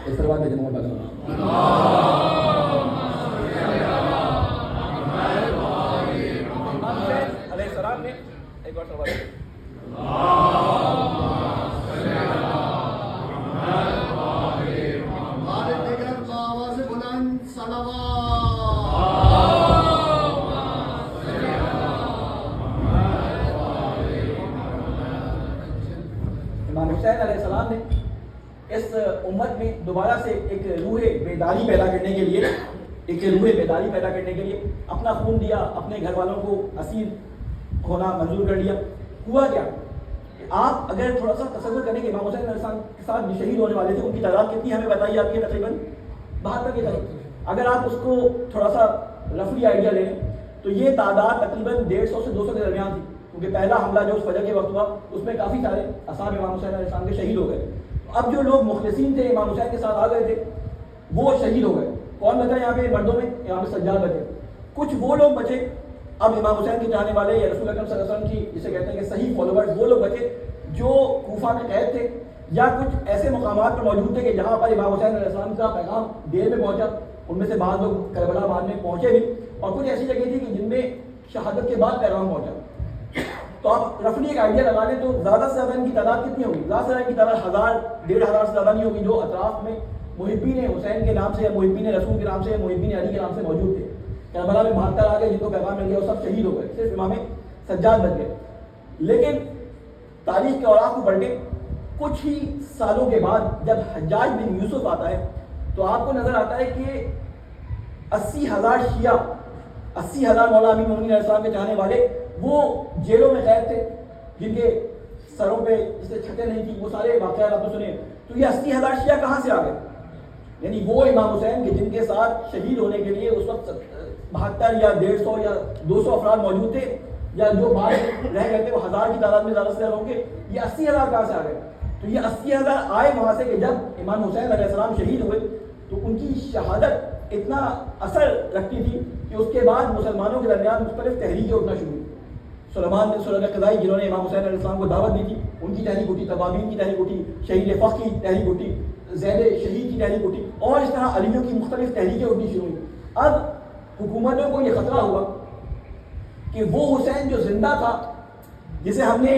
اس طرح امام حسین علیہ السلام نے ایک بار امام حسین علیہ السلام نے اس امت میں دوبارہ سے ایک روح بیداری پیدا کرنے کے لیے اپنا خون دیا، اپنے گھر والوں کو اسیر ہونا منظور کر لیا. ہوا کیا؟ آپ اگر تھوڑا سا تصور کریں کہ امام حسین علیہ السلام کے ساتھ جو شہید ہونے والے تھے ان کی تعداد کتنی ہمیں بتائی جاتی ہے؟ تقریباً 72 کے قریب. اگر آپ اس کو تھوڑا سا رفلی آئیڈیا لیں تو یہ تعداد تقریباً 150 سے 200 کے درمیان تھی. کیونکہ پہلا حملہ جو اس فجر کے وقت ہوا اس میں کافی سارے اصحاب امام حسین علیہ السلام کے شہید ہو گئے. اب جو لوگ مخلصین تھے امام حسین کے ساتھ آ گئے تھے وہ شہید ہو گئے. کون بچا یہاں پہ مردوں میں؟ امام سجاد بچے. کچھ وہ لوگ بچے اب امام حسین کے چاہنے والے یا رسول اکرم صلی اللہ علیہ وسلم کی جسے کہتے ہیں کہ صحیح فالوورز، وہ لوگ بچے جو کوفہ میں قید تھے یا کچھ ایسے مقامات پر موجود تھے کہ جہاں پر امام حسین علیہ السلام کا پیغام دیر میں پہنچا. ان میں سے بعض لوگ کربلا بعد میں پہنچے بھی اور کچھ ایسی جگہ تھی کہ جن میں شہادت کے بعد پیغام پہنچا. تو آپ رفلی ایک آئیڈیا لگا لیں تو زیادہ سے زیادہ ان کی تعداد کتنی ہوگی؟ زیادہ سے زیادہ ان کی تعداد 1000 1500 سے زیادہ نہیں ہوگی جو اطراف میں محبین حسین کے نام سے یا محبین رسول کے نام سے یا محبین علی کے نام سے موجود تھے. کربلا میں 72 آ گئے جن کو پیغام مل گیا وہ سب شہید ہو گئے، صرف امام سجاد بچ گئے. لیکن تاریخ کے اوراق کو پڑھ کے کچھ ہی سالوں کے بعد جب حجاج بن یوسف آتا ہے تو آپ کو نظر آتا ہے کہ 80,000 شیعہ 80,000 مولا امین المومنین علیہ السلام کے چاہنے والے وہ جیلوں میں قید تھے، جن کے سروں پہ جس سے چھتیں نہیں تھی، وہ سارے واقعات آپ نے سنے. تو یہ 80,000 شیعہ کہاں سے آ گئے؟ یعنی وہ امام حسین کے جن کے ساتھ شہید ہونے کے لیے اس وقت 72 یا 150 یا 200 افراد موجود تھے، یا جو بعد رہ گئے تھے وہ 1000 کی تعداد میں زیادہ سے زیادہ ہوں گے. یہ 80,000 کہاں سے آ گئے؟ تو یہ 80,000 آئے وہاں سے کہ جب امام حسین علیہ السلام شہید ہوئے تو ان کی شہادت اتنا اثر رکھتی تھی کہ اس کے بعد مسلمانوں کے درمیان مختلف تحریکیں اٹھنا شروع ہوئی. سلیمان بن سلیم قضائی جنہوں نے امام حسین علیہ السلام کو دعوت دی تھی، ان کی تحریک اٹھی، توابین کی تحریک اٹھی، شہید فخر کی تحریک اٹھی، زید شہید کی تحریک اٹھی، اور اس طرح علیوں کی مختلف تحریکیں اٹھنی شروع ہوئی. اب حکومتوں کو یہ خطرہ ہوا کہ وہ حسین جو زندہ تھا، جسے ہم نے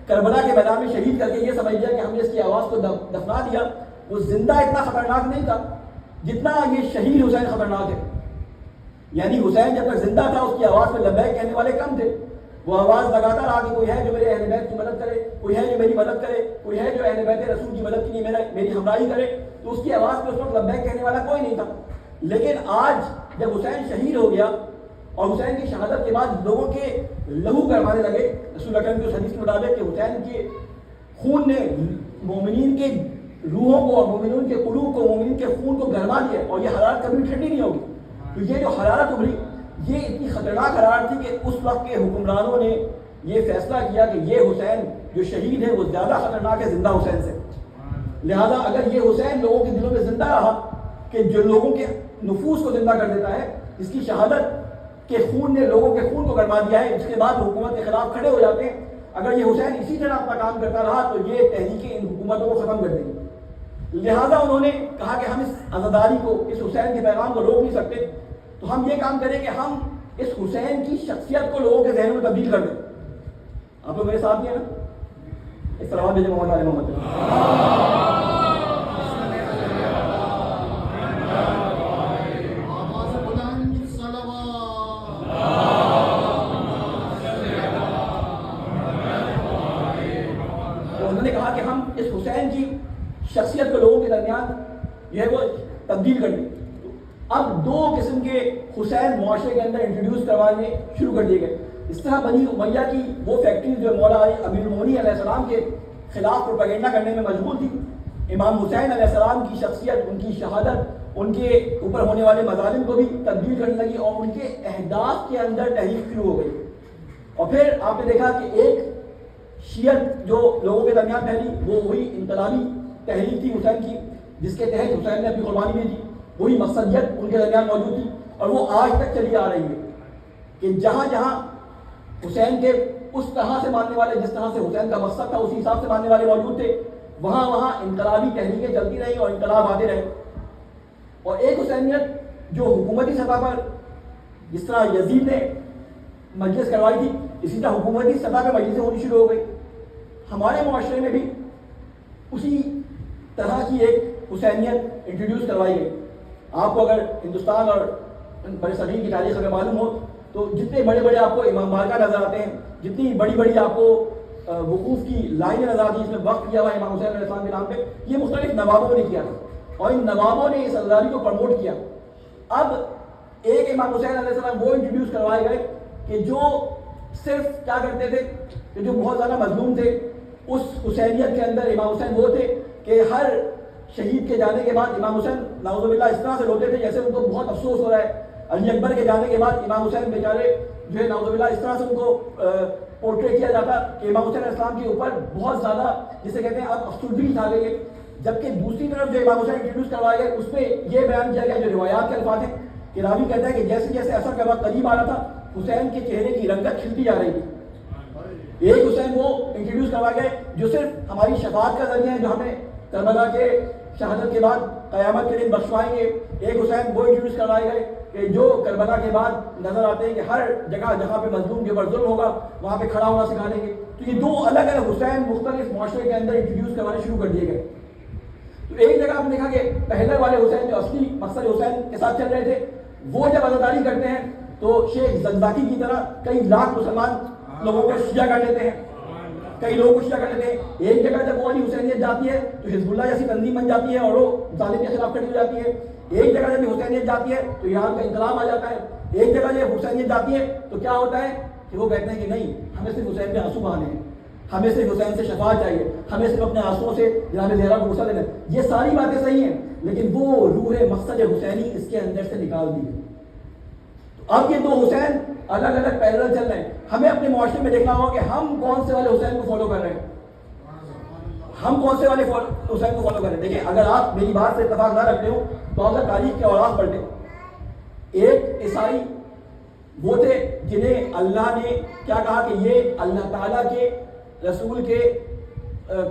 کربلا کے میدان میں شہید کر کے یہ سمجھ لیا کہ ہم نے اس کی آواز کو دفنا دیا، وہ زندہ اتنا خطرناک نہیں تھا جتنا یہ شہید حسین خطرناک ہے. یعنی حسین جب تک زندہ تھا اس کی آواز میں لبیک کہنے والے کم تھے. وہ آواز لگاتا رہا کہ کوئی ہے جو میرے اہل بیت کی مدد کرے، کوئی ہے جو میری مدد کرے، کوئی ہے جو اہل بیت رسول کی مدد کے لیے میری ہمراہی کرے. تو اس کی آواز میں اس وقت لبیک کہنے والا کوئی نہیں تھا. لیکن آج جب حسین شہید ہو گیا اور حسین کی شہادت کے بعد لوگوں کے لہو گرمانے لگے، رسول اکرم کی اس حدیث کے مطابق کہ حسین کے خون نے مومنین کے روحوں کو اور مومنین کے قلوب کو، مومنین کے خون کو گرما دیا، اور یہ حرارت کبھی ٹھنڈی نہیں ہوگی. تو یہ جو حرارت ابھری یہ اتنی خطرناک حرارت تھی کہ اس وقت کے حکمرانوں نے یہ فیصلہ کیا کہ یہ حسین جو شہید ہے وہ زیادہ خطرناک ہے زندہ حسین سے. لہذا اگر یہ حسین لوگوں کے دلوں میں زندہ رہا کہ جو لوگوں کے نفوس کو زندہ کر دیتا ہے، جس کی شہادت کے خون نے لوگوں کے خون کو گرما دیا ہے، اس کے بعد حکومت کے خلاف کھڑے ہو جاتے ہیں، اگر یہ حسین اسی طرح اپنا کام کرتا رہا تو یہ تحریکیں ان حکومتوں کو ختم کر دیں گی. لہذا انہوں نے کہا کہ ہم اس عزاداری کو، اس حسین کے پیغام کو روک نہیں سکتے، تو ہم یہ کام کریں کہ ہم اس حسین کی شخصیت کو لوگوں کے ذہنوں میں تبدیل کر دیں. آپ لوگ میرے ساتھ ہیں نا؟ اس طرح بھیجے محمد علی محمد. تو انہوں نے کہا کہ ہم اس حسین کی شخصیت کو لوگوں کے درمیان جو ہے وہ تبدیل کر دیں. اب دو قسم کے حسین معاشرے کے اندر انٹروڈیوس کروانے شروع کر دیے گئے. اس طرح بنی امیہ کی وہ فیکٹریز جو مولا امیر المومنین علیہ السلام کے خلاف پروپیگنڈا کرنے میں مشغول تھی، امام حسین علیہ السلام کی شخصیت، ان کی شہادت، ان کے اوپر ہونے والے مظالم کو بھی تبدیل کرنے لگی اور ان کے اہداف کے اندر تحریک شروع ہو گئی. اور پھر آپ نے دیکھا کہ ایک شیعت جو لوگوں کے درمیان پھیلی وہ وہی انقلابی تحریک تھی حسین کی، جس کے تحت حسین نے اپنی قربانی دی. وہی مقصدیت ان کے درمیان موجود تھی اور وہ آج تک چلی آ رہی ہے کہ جہاں جہاں حسین کے اس طرح سے ماننے والے، جس طرح سے حسین کا مقصد تھا اسی حساب سے ماننے والے موجود تھے، وہاں وہاں انقلابی تحریکیں چلتی رہیں اور انقلاب آتے رہے. اور ایک حسینیت جو حکومتی سطح پر جس طرح یزید نے مجلس کروائی تھی، اسی طرح حکومتی سطح پہ مجلسیں ہونی شروع ہو گئی. ہمارے معاشرے میں بھی اسی طرح کی ایک حسینیت انٹروڈیوس کروائی گئی. آپ کو اگر ہندوستان اور بر صغیر کی تاریخ اگر معلوم ہو تو جتنے بڑے بڑے آپ کو امام بارگاہ نظر آتے ہیں، جتنی بڑی بڑی آپ کو وقوف کی لائنیں نظر آتی ہیں، اس میں وقف کیا ہوا ہے امام حسین علیہ السلام کے نام پہ، یہ مختلف نوابوں نے کیا تھا اور ان نوابوں نے اس عزاداری کو پروموٹ کیا. اب ایک امام حسین علیہ السلام وہ انٹروڈیوس کروائے گئے کہ جو صرف کیا کرتے تھے کہ جو بہت زیادہ مظلوم تھے. اس حسینیت کے اندر امام حسین وہ تھے کہ ہر شہید کے جانے کے بعد امام حسین نعوذ باللہ اس طرح سے روتے تھے جیسے ان کو بہت افسوس ہو رہا ہے. علی اکبر کے جانے کے بعد امام حسین بیچارے جو ہے نعوذ باللہ اس طرح سے ان کو پورٹریٹ کیا جاتا کہ امام حسین علیہ السلام کے اوپر بہت زیادہ جسے کہتے ہیں اب افسردگی چھا گئی ہے. جبکہ دوسری طرف جو امام حسین انٹروڈیوس کروائے گئے اس میں یہ بیان کیا گیا جو روایات کے الفاظ ہیں کہ راوی کہتا ہے کہ جیسے جیسے اثر کا وقت قریب آ رہا تھا حسین کے چہرے کی رنگت کھلتی جا رہی تھی. ایک حسین وہ انٹروڈیوس کروائے گئے جو صرف ہماری شفاعت کا ذریعہ ہے، جو ہمیں کربلا کے شہادت کے بعد قیامت کے دن بخشوائیں گے. ایک حسین وہ انٹروڈیوس کروائے گئے کہ جو کربلا کے بعد نظر آتے ہیں کہ ہر جگہ جہاں پہ مظلوم کے اوپر ظلم ہوگا وہاں پہ کھڑا ہونا سکھا دیں گے. تو یہ دو الگ الگ حسین مختلف معاشرے کے اندر انٹروڈیوس کروانے شروع کر دیے گئے. تو ایک جگہ آپ نے دیکھا کہ پہلے والے حسین جو اصلی مقصد حسین کے ساتھ چل رہے تھے وہ جب عزاداری کرتے ہیں تو شیخ زنزاکی کی طرح کئی لاکھ مسلمان لوگوں کو شیعہ کر لیتے ہیں، کئی لوگ کچھ کیا کر لیتے ہیں، ایک جگہ جب وہ والی حسینیت جاتی ہے تو حزب اللہ جیسی تنظیم بن جاتی ہے اور وہ ظالم کے خلاف کھڑی ہو جاتی ہے، ایک جگہ جب حسینیت جاتی ہے تو ایران کا انقلاب آ جاتا ہے، ایک جگہ جب حسینیت جاتی ہے تو کیا ہوتا ہے کہ وہ کہتے ہیں کہ نہیں، ہمیں صرف حسین کے آنسو بہانے ہیں، ہمیں صرف حسین سے شفاعت چاہیے، ہمیں صرف اپنے آنسوؤں سے جناب زہرا کو غصہ دینا۔ یہ ساری باتیں صحیح ہیں، لیکن وہ روح مقصد حسینی اس کے اندر سے نکال دی ہے۔ تو اب یہ دو حسین الگ الگ پیرل چل رہے ہیں۔ ہمیں اپنے معاشرے میں دیکھنا ہوگا کہ ہم کون سے والے حسین کو فالو کر رہے ہیں، ہم کون سے والے حسین کو فالو کر رہے ہیں۔ دیکھیں، اگر آپ میری بات سے اتفاق نہ رکھتے ہو تو اگر تاریخ کے اوراق پڑھتے، ایک عیسائی وہ تھے جنہیں اللہ نے کیا کہا کہ یہ اللہ تعالیٰ کے رسول کے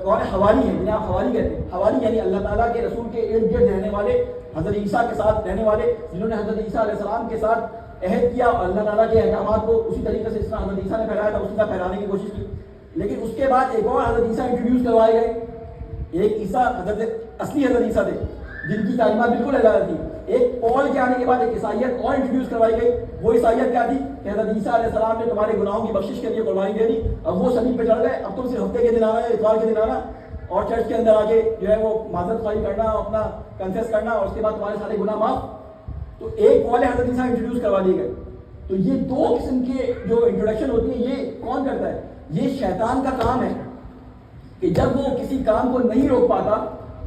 کون حوالی ہیں، جنہیں آپ حوالی کہتے ہیں۔ حوالی یعنی اللہ تعالیٰ کے رسول کے ارد گرد رہنے والے، حضرت عیسیٰ کے ساتھ رہنے والے، جنہوں نے حضرت عیسیٰ علیہ السلام کے ساتھ عہد کیا اور اللہ تعالیٰ کے احکامات کو اسی طریقے سے جس طرح حضرت عیسیٰ نے پھیلایا تھا اسی طرح پھیلانے کی کوشش کی۔ لیکن اس کے بعد ایک اور حضرت عیسیٰ انٹروڈیوس کروائے گئے، ایک عیسیٰ اصلی حضرت عیسیٰ تھے جن کی تعلیمات بالکل الگ تھی۔ ایک پول کے آنے کے بعد ایک عیسائیت اور انٹروڈیوس کروائی گئی۔ وہ عیسائیت کیا تھی کہ حضرت عیسیٰ علیہ السلام نے تمہارے گناہوں کی بخشش کے لیے قربانی دے دی، اب وہ صلیب پہ چڑھ گئے، اب تم صرف ہفتے کے دن آنا ہے، اتوار کے دن آنا اور چرچ کے اندر آ کے جو ہے وہ معذرت خواہی کرنا، اپنا کنفیس کرنا اور اس کے بعد تمہارے سارے گناہ معاف۔ تو ایک پول حضرت عیسیٰ انٹروڈیوس کروا دیے گئے۔ تو یہ دو قسم کے جو انٹروڈکشن ہوتی ہے یہ کون کرتا ہے؟ یہ شیطان کا کام ہے کہ جب وہ کسی کام کو نہیں روک پاتا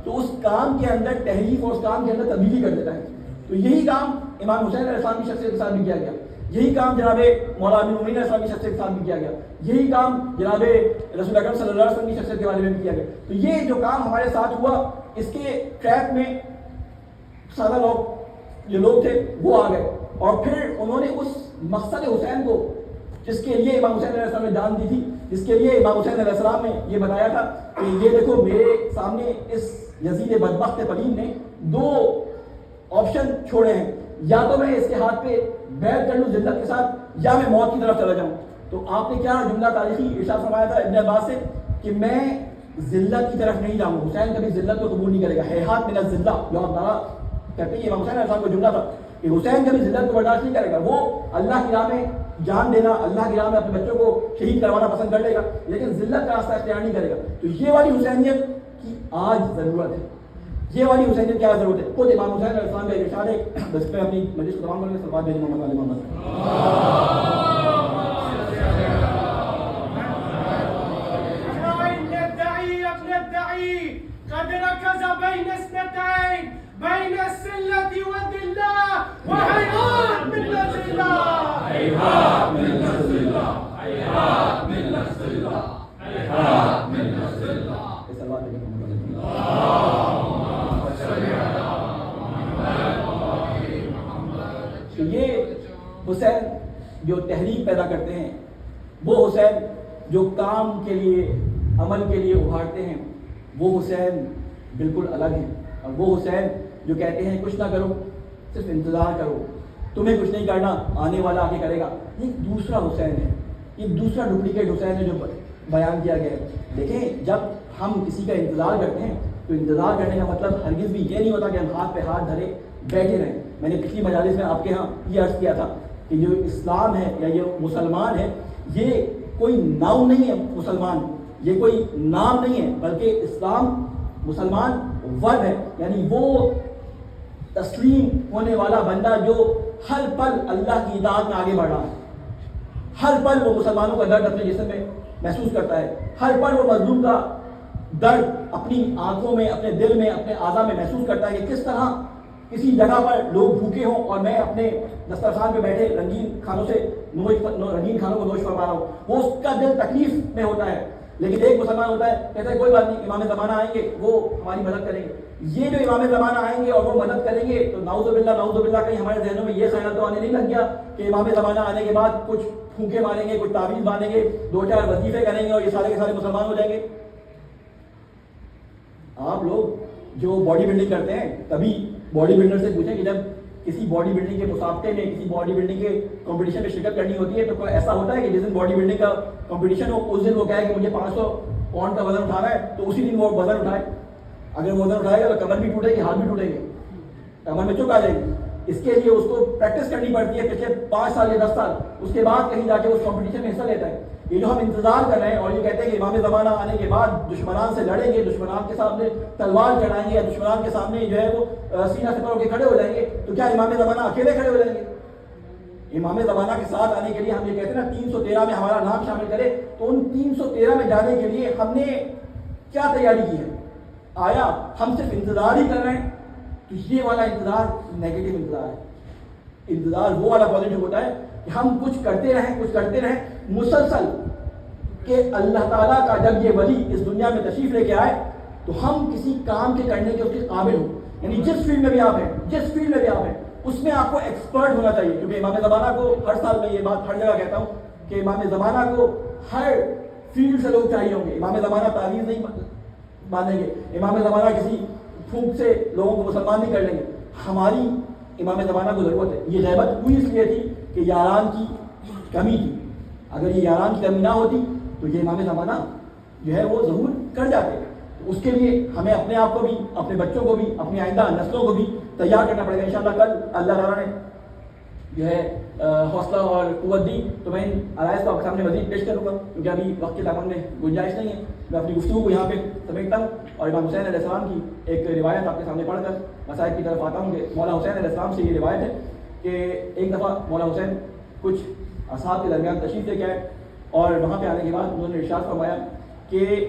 تو اس کام کے اندر تحریف اور اس کام کے اندر تبدیلی کر دیتا ہے۔ تو یہی کام امام حسین علیہ السلام کی شخصیت کے ساتھ بھی کیا گیا، یہی کام جناب مولا امیر المومنین علیہ السلام کی شخصیت کے ساتھ بھی کیا گیا، یہی کام جناب رسول اکرم صلی اللہ علیہ وسلم کی شخصیت کے بارے میں بھی کیا گیا۔ تو یہ جو کام ہمارے ساتھ ہوا، اس کے ٹریپ میں سادہ لوگ جو لوگ تھے وہ آ گئے اور پھر انہوں نے اس مقصد حسین کو جس کے لیے امام حسین علیہ السلام نے جان دی تھی، جس کے لیے امام حسین علیہ السلام نے یہ بتایا تھا کہ یہ دیکھو میرے سامنے اس یزید بدبخت پلید نے دو آپشن چھوڑے ہیں، یا تو میں اس کے ہاتھ پہ بیعت کر لوں ذلت کے ساتھ یا میں موت کی طرف چلا جاؤں۔ تو آپ نے کیا جملہ تاریخی ارشاد فرمایا تھا ابن عباس سے کہ میں ذلت کی طرف نہیں جاؤں گا، حسین کبھی ذلت کو قبول نہیں کرے گا، ہیہات من الذلہ، جو آپ نارا کہتے ہیں امام حسین علیہ السلام کا جملہ تھا کہ حسین کبھی ذلت کو برداشت نہیں کرے گا، وہ اللہ کی راہ میں جان دینا، اللہ کی راہ میں اپنے بچوں کو شہید کروانا پسند کر لے گا لیکن ذلت کا راستہ اختیار نہیں کرے گا۔ تو یہ والی حسینیت کی آج ضرورت ہے، یہ والی حسینیت کیا ضرورت ہے؟ خود امام حسین علیہ السلام کا ارشاد ہے۔ بس میں اپنی مجلس کو تمام کرنے کے صلوات بھیجیں محمد علی محمد۔ قد ركز بين اثنتين، بين السلة والذلة، وهيهات من الذلة، هيهات من الذلة، هيهات من الذلة، هيهات من الذلة۔ تو یہ حسین جو تحریک پیدا کرتے ہیں، وہ حسین جو کام کے لیے عمل کے لیے ابھارتے ہیں، وہ حسین بالکل الگ ہیں۔ اور وہ حسین جو کہتے ہیں کچھ نہ کرو، صرف انتظار کرو، تمہیں کچھ نہیں کرنا، آنے والا آگے کرے گا، یہ دوسرا حسین ہے، یہ دوسرا ڈپلیکیٹ حسین ہے جو بیان کیا گیا ہے۔ دیکھیں، جب ہم کسی کا انتظار کرتے ہیں تو انتظار کرنے کا مطلب ہرگز بھی یہ نہیں ہوتا کہ ہم ہاتھ پہ ہاتھ دھرے بیٹھے رہیں۔ میں نے پچھلی مجالس میں آپ کے ہاں یہ عرض کیا تھا کہ جو اسلام ہے یا یہ مسلمان ہے، یہ کوئی ناؤن نہیں ہے، مسلمان یہ کوئی نام نہیں ہے، بلکہ اسلام مسلمان ورڈ ہے، یعنی وہ تسلیم ہونے والا بندہ جو ہر پل اللہ کی اطاعت میں آگے بڑھ رہا ہے، ہر پل وہ مسلمانوں کا درد اپنے جسم میں محسوس کرتا ہے، ہر پل وہ مظلوم کا درد اپنی آنکھوں میں، اپنے دل میں، اپنے اعضاء میں محسوس کرتا ہے کہ کس طرح کسی جگہ پر لوگ بھوکے ہوں اور میں اپنے دسترخوان پہ بیٹھے رنگین کھانوں کو نوش فرما رہا ہوں، وہ اس کا دل تکلیف میں ہوتا ہے۔ لیکن ایک مسلمان ہوتا ہے، کہتا ہے کوئی بات نہیں، امام زمانہ آئیں گے، وہ ہماری مدد کریں گے۔ یہ جو امام زمانہ آئیں گے اور وہ مدد کریں گے تو نعوذ باللہ کہیں ہمارے ذہنوں میں یہ خیال تو آنے نہیں لگ گیا کہ امام زمانہ آنے کے بعد کچھ پھونکے ماریں گے، کچھ تعویذ باندھیں گے، 2-4 وظیفے کریں گے اور یہ سارے کے سارے مسلمان ہو جائیں گے۔ آپ لوگ جو باڈی بلڈنگ کرتے ہیں، کبھی باڈی بلڈر سے پوچھیں کہ جب کسی باڈی بلڈنگ کے مسابقے میں، کسی باڈی بلڈنگ کے کمپٹیشن میں شرکت کرنی ہوتی ہے تو کوئی ایسا ہوتا ہے کہ جس دن باڈی بلڈنگ کا کمپٹیشن ہو اس دن وہ کہے کہ مجھے 500 پاؤنڈ کا وزن اٹھانا ہے تو اسی دن وہ وزن اٹھائے؟ اگر وہ وزن اٹھائے گا تو کمر بھی ٹوٹے گی، ہاتھ بھی ٹوٹیں گے، کمر میں چوٹ آ جائے گی۔ اس کے لیے اس کو پریکٹس کرنی پڑتی ہے پچھلے 5 سال یا 10 سال، اس کے بعد کہیں جا کے اس کمپٹیشن میں حصہ لیتا ہے. یہ جو ہم انتظار کر رہے ہیں اور یہ کہتے ہیں کہ امام زمانہ آنے کے بعد دشمنان سے لڑیں گے، دشمنان کے سامنے تلوار چڑھائیں گے یا دشمنان کے سامنے جو ہے وہ سینہ سے ہو کے کھڑے ہو جائیں گے، تو کیا امام زمانہ اکیلے کھڑے ہو جائیں گے؟ امام زمانہ کے ساتھ آنے کے لیے ہم یہ کہتے ہیں نا 313 میں ہمارا نام شامل کرے، تو ان 313 میں جانے کے لیے ہم نے کیا تیاری کی ہے؟ آیا ہم صرف انتظار ہی کر رہے ہیں؟ تو یہ والا انتظار نیگیٹو انتظار ہے. انتظار وہ والا پازیٹیو ہوتا ہے کہ ہم کچھ کرتے رہیں مسلسل، کہ اللہ تعالیٰ کا جب یہ ولی اس دنیا میں تشریف لے کے آئے تو ہم کسی کام کے کرنے کے اس کے قابل ہوں. یعنی جس فیلڈ میں بھی آپ ہیں اس میں آپ کو ایکسپرٹ ہونا چاہیے. کیونکہ امام زمانہ کو ہر سال میں یہ بات ہر جگہ کہتا ہوں کہ امام زمانہ کو ہر فیلڈ سے لوگ چاہیے ہوں گے. امام زمانہ تعویذ نہیں باندھیں گے، امام زمانہ کسی پھونک سے لوگوں کو مسلمان نہیں کر لیں گے. ہماری امام زمانہ کو ضرورت ہے. یہ غیبت ہوئی اس لیے تھی کہ یاران کی کمی تھی. اگر یہ یاران کی کمی نہ ہوتی تو یہ امام زمانہ جو ہے وہ ظہور کر جاتے. تو اس کے لیے ہمیں اپنے آپ کو بھی، اپنے بچوں کو بھی، اپنی آئندہ نسلوں کو بھی تیار کرنا پڑے گا. انشاءاللہ کل اللہ تعالیٰ نے جو ہے حوصلہ اور قوت دی تو میں ان علائز کو آپ کے سامنے مزید پیش کروں گا، کیونکہ ابھی وقت کے دامن میں گنجائش نہیں ہے. میں اپنی گفتگو کو یہاں پہ سمیٹتا ہوں اور امام حسین علیہ السلام کی ایک روایت آپ کے سامنے پڑھ کر مسائل کی طرف آتا ہوں. کہ مولا حسین علیہ السلام سے یہ روایت ہے کہ ایک دفعہ مولا حسین کچھ اصحاب کے درمیان تشریف لے کے آئے اور وہاں پہ آنے کے بعد انہوں نے ارشاد فرمایا کہ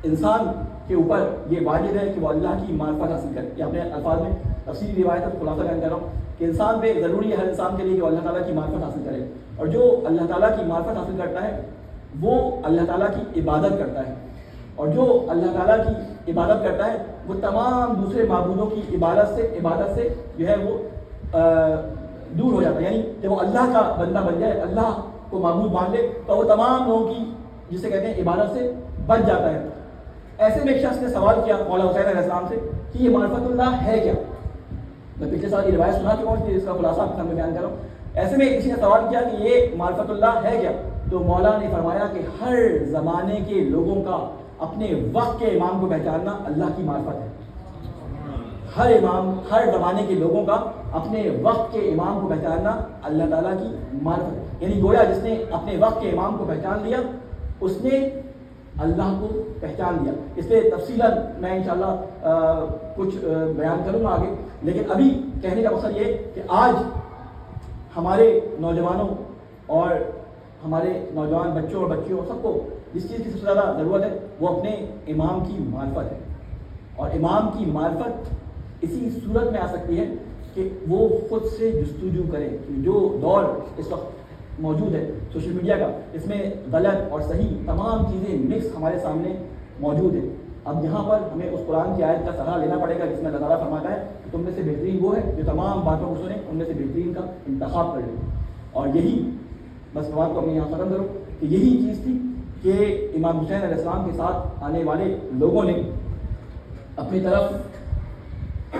انسان کے اوپر یہ واجب ہے کہ وہ اللہ کی معرفت حاصل کرے. یہ اپنے الفاظ میں تفصیلی روایت ہے، خلاصہ بیان کر رہا ہوں کہ انسان پہ ضروری ہے ہر انسان کے لیے کہ وہ اللہ تعالیٰ کی معرفت حاصل کرے. اور جو اللہ تعالیٰ کی معرفت حاصل کرتا ہے وہ اللہ تعالیٰ کی عبادت کرتا ہے، اور جو اللہ تعالیٰ کی عبادت کرتا ہے وہ تمام دوسرے معبودوں کی عبادت سے جو ہے وہ دور ہو جاتا ہے. یعنی جب وہ اللہ کا بندہ بن جائے، اللہ کو معبود مان لے، تو وہ تمام لوگوں کی جسے کہتے ہیں عبادت سے بچ جاتا ہے. ایسے میں ایک شخص نے سوال کیا مولا حسین علیہ السلام سے کہ یہ معرفت اللہ ہے کیا؟ میں پچھلے سال یہ روایت سنا چکا ہوں، اس کا خلاصہ آپ کے سامنے بیان کر رہا ہوں. ایسے میں کسی نے سوال کیا کہ یہ معرفت اللہ ہے کیا؟ تو مولا نے فرمایا کہ ہر زمانے کے لوگوں کا اپنے وقت کے امام کو پہچاننا اللہ کی معرفت ہے. ہر زمانے کے لوگوں کا اپنے وقت کے امام کو پہچاننا اللہ تعالیٰ کی معرفت ہے. یعنی گویا جس نے اپنے وقت کے امام کو پہچان لیا اس نے اللہ کو پہچان لیا. اس پہ تفصیلاً میں انشاءاللہ کچھ بیان کروں گا آگے، لیکن ابھی کہنے کا مقصد یہ کہ آج ہمارے نوجوانوں اور ہمارے نوجوان بچوں اور بچیوں سب کو جس چیز کی سب سے زیادہ ضرورت ہے وہ اپنے امام کی معرفت ہے. اور امام کی معرفت اسی صورت میں آ سکتی ہے کہ وہ خود سے جستجو کرے. جو دور اس وقت موجود ہے سوشل میڈیا کا، اس میں غلط اور صحیح تمام چیزیں مکس ہمارے سامنے موجود ہے. اب یہاں پر ہمیں اس قرآن کی آیت کا سہارا لینا پڑے گا جس میں اللہ تعالیٰ فرماتا ہے کہ تم میں سے بہترین وہ ہے جو تمام باتوں کو سنے، ان میں سے بہترین کا انتخاب کر لے. اور یہی بس بات کو اپنے یہاں ختم کروں کہ یہی چیز تھی کہ امام حسین علیہ السلام کے ساتھ آنے والے لوگوں نے اپنی طرف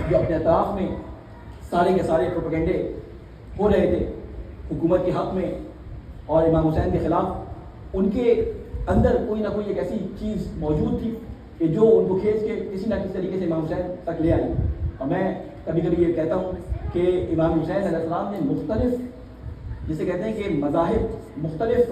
جو اپنے اطراف میں سارے کے سارے پروپیگنڈے ہو رہے تھے حکومت کے حق میں اور امام حسین کے خلاف، ان کے اندر کوئی نہ کوئی ایک ایسی چیز موجود تھی کہ جو ان کو کھینچ کے کسی نہ کسی طریقے سے امام حسین تک لے آئی. اور میں کبھی کبھی یہ کہتا ہوں کہ امام حسین علیہ السلام نے مختلف جسے کہتے ہیں کہ مذاہب، مختلف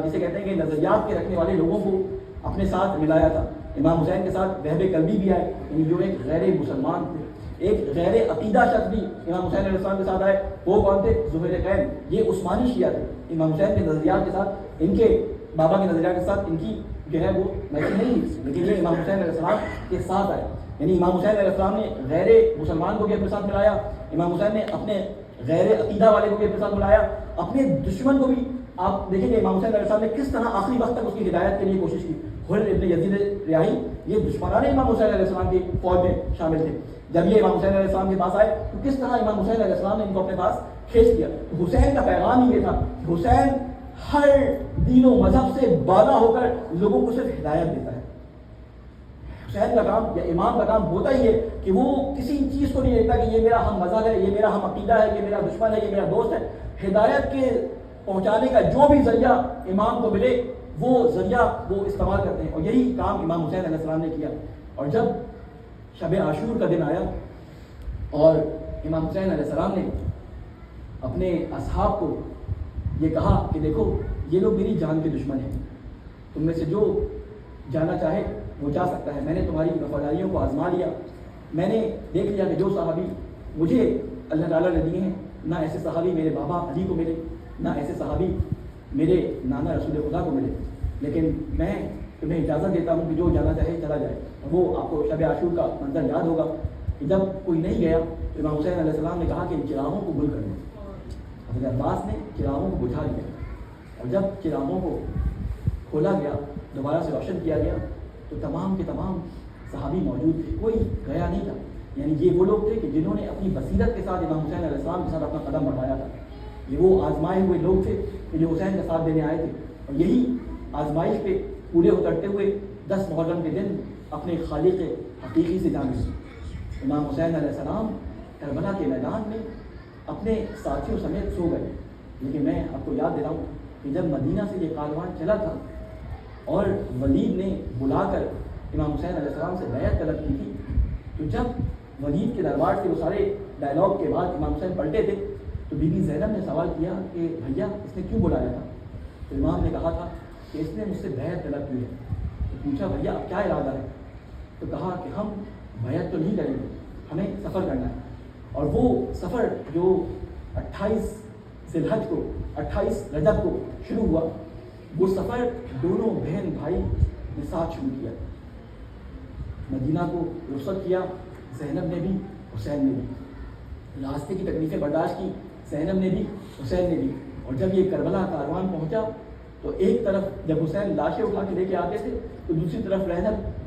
جسے کہتے ہیں کہ نظریات کے رکھنے والے لوگوں کو اپنے ساتھ ملایا تھا. امام حسین کے ساتھ وہب قلبی بھی آئے، یعنی جو ایک غیر مسلمان تھے، ایک غیر عقیدہ شخص بھی امام حسین علیہ السلام کے ساتھ آئے. وہ کون تھے؟ زہیر قین. یہ عثمانی شیعہ تھے. امام حسین کے نظریات کے ساتھ، ان کے بابا کے نظریات کے ساتھ ان کی جو ہے وہ میچنگ نہیں تھی، لیکن یہ امام حسین علیہ السلام کے ساتھ آئے. یعنی امام حسین علیہ السلام نے غیر مسلمان کو بھی اپنے ساتھ ملایا، امام حسین نے اپنے غیر عقیدہ والے کو بھی اپنے ساتھ ملایا، اپنے دشمن کو بھی. آپ دیکھیں کہ امام حسین علیہ السلام نے کس طرح آخری وقت تک اس کی ہدایت کے لیے کوشش کی. حر ابن یزید ریاحی یہ دشمنان امام حسین علیہ السلام کی فوج میں شامل تھے. جب یہ امام حسین علیہ السلام کے پاس آئے تو کس طرح امام حسین علیہ السلام نے ان کو اپنے پاس کھینچ لیا. تو حسین کا پیغام ہی یہ تھا کہ حسین ہر دین و مذہب سے بالا ہو کر لوگوں کو صرف ہدایت دیتا ہے. حسین کا کام یا امام کا کام ہوتا ہی ہے کہ وہ کسی چیز کو نہیں دیکھتا کہ یہ میرا ہم مذہب ہے، یہ میرا ہم عقیدہ ہے، یہ میرا دشمن ہے، یہ میرا دوست ہے. ہدایت کے پہنچانے کا جو بھی ذریعہ امام کو ملے وہ ذریعہ وہ استعمال کرتے ہیں، اور یہی کام امام حسین علیہ السلام نے کیا. اور جب شب عاشور کا دن آیا اور امام حسین علیہ السلام نے اپنے اصحاب کو یہ کہا کہ دیکھو یہ لوگ میری جان کے دشمن ہیں، تم میں سے جو جانا چاہے وہ جا سکتا ہے، میں نے تمہاری وفاداریوں کو آزما لیا، میں نے دیکھ لیا کہ جو صحابی مجھے اللہ تعالیٰ نے دیے ہیں، نہ ایسے صحابی میرے بابا علی کو ملے، نہ ایسے صحابی میرے نانا رسول خدا کو ملے، لیکن میں تمہیں اجازت دیتا ہوں کہ جو جانا چاہے چلا جائے۔ وہ آپ کو شب عاشور کا منظر یاد ہوگا کہ جب کوئی نہیں گیا تو امام حسین علیہ السلام نے کہا کہ ان چراغوں کو گل کر دو۔ حضرت عباس نے چراغوں کو بجھا دیا، اور جب چراغوں کو کھولا گیا، دوبارہ سے روشن کیا گیا، تو تمام کے تمام صحابی موجود تھے، کوئی گیا نہیں تھا۔ یعنی یہ وہ لوگ تھے کہ جنہوں نے اپنی بصیرت کے ساتھ امام حسین علیہ السلام کے ساتھ اپنا قدم بڑھایا تھا۔ یہ وہ آزمائے ہوئے لوگ تھے کہ جو حسین کا ساتھ دینے آئے تھے، اور یہی آزمائش پہ پورے اترتے ہوئے 10 محرم کے دن اپنے خالق حقیقی سے جان گئے۔ امام حسین علیہ السلام کربلا کے میدان میں اپنے ساتھیوں سمیت سو گئے، لیکن میں آپ کو یاد دلاؤں کہ جب مدینہ سے یہ کاروان چلا تھا اور ولید نے بلا کر امام حسین علیہ السلام سے بیعت طلب کی تھی، تو جب ولید کے دربار سے وہ سارے ڈائلاگ کے بعد امام حسین پلٹے تھے تو بی بی زینب نے سوال کیا کہ بھیا اس نے کیوں بلایا تھا؟ تو امام نے کہا تھا کہ اس نے مجھ سے بیعت طلب کی ہے۔ تو پوچھا بھیا اب کیا ارادہ ہے؟ تو کہا کہ ہم بیعت تو نہیں کریں گے، ہمیں سفر کرنا ہے۔ اور وہ سفر جو 28 ذی الحج کو 28 رجب کو شروع ہوا، وہ سفر دونوں بہن بھائی نے ساتھ شروع کیا، مدینہ کو رخصت کیا، زینب نے بھی حسین نے بھی، راستے کی تکلیفیں برداشت کی زینب نے بھی حسین نے بھی۔ اور جب یہ کربلا کاروان پہنچا تو ایک طرف جب حسین لاشیں اٹھا کے لے کے آتے تھے تو دوسری طرف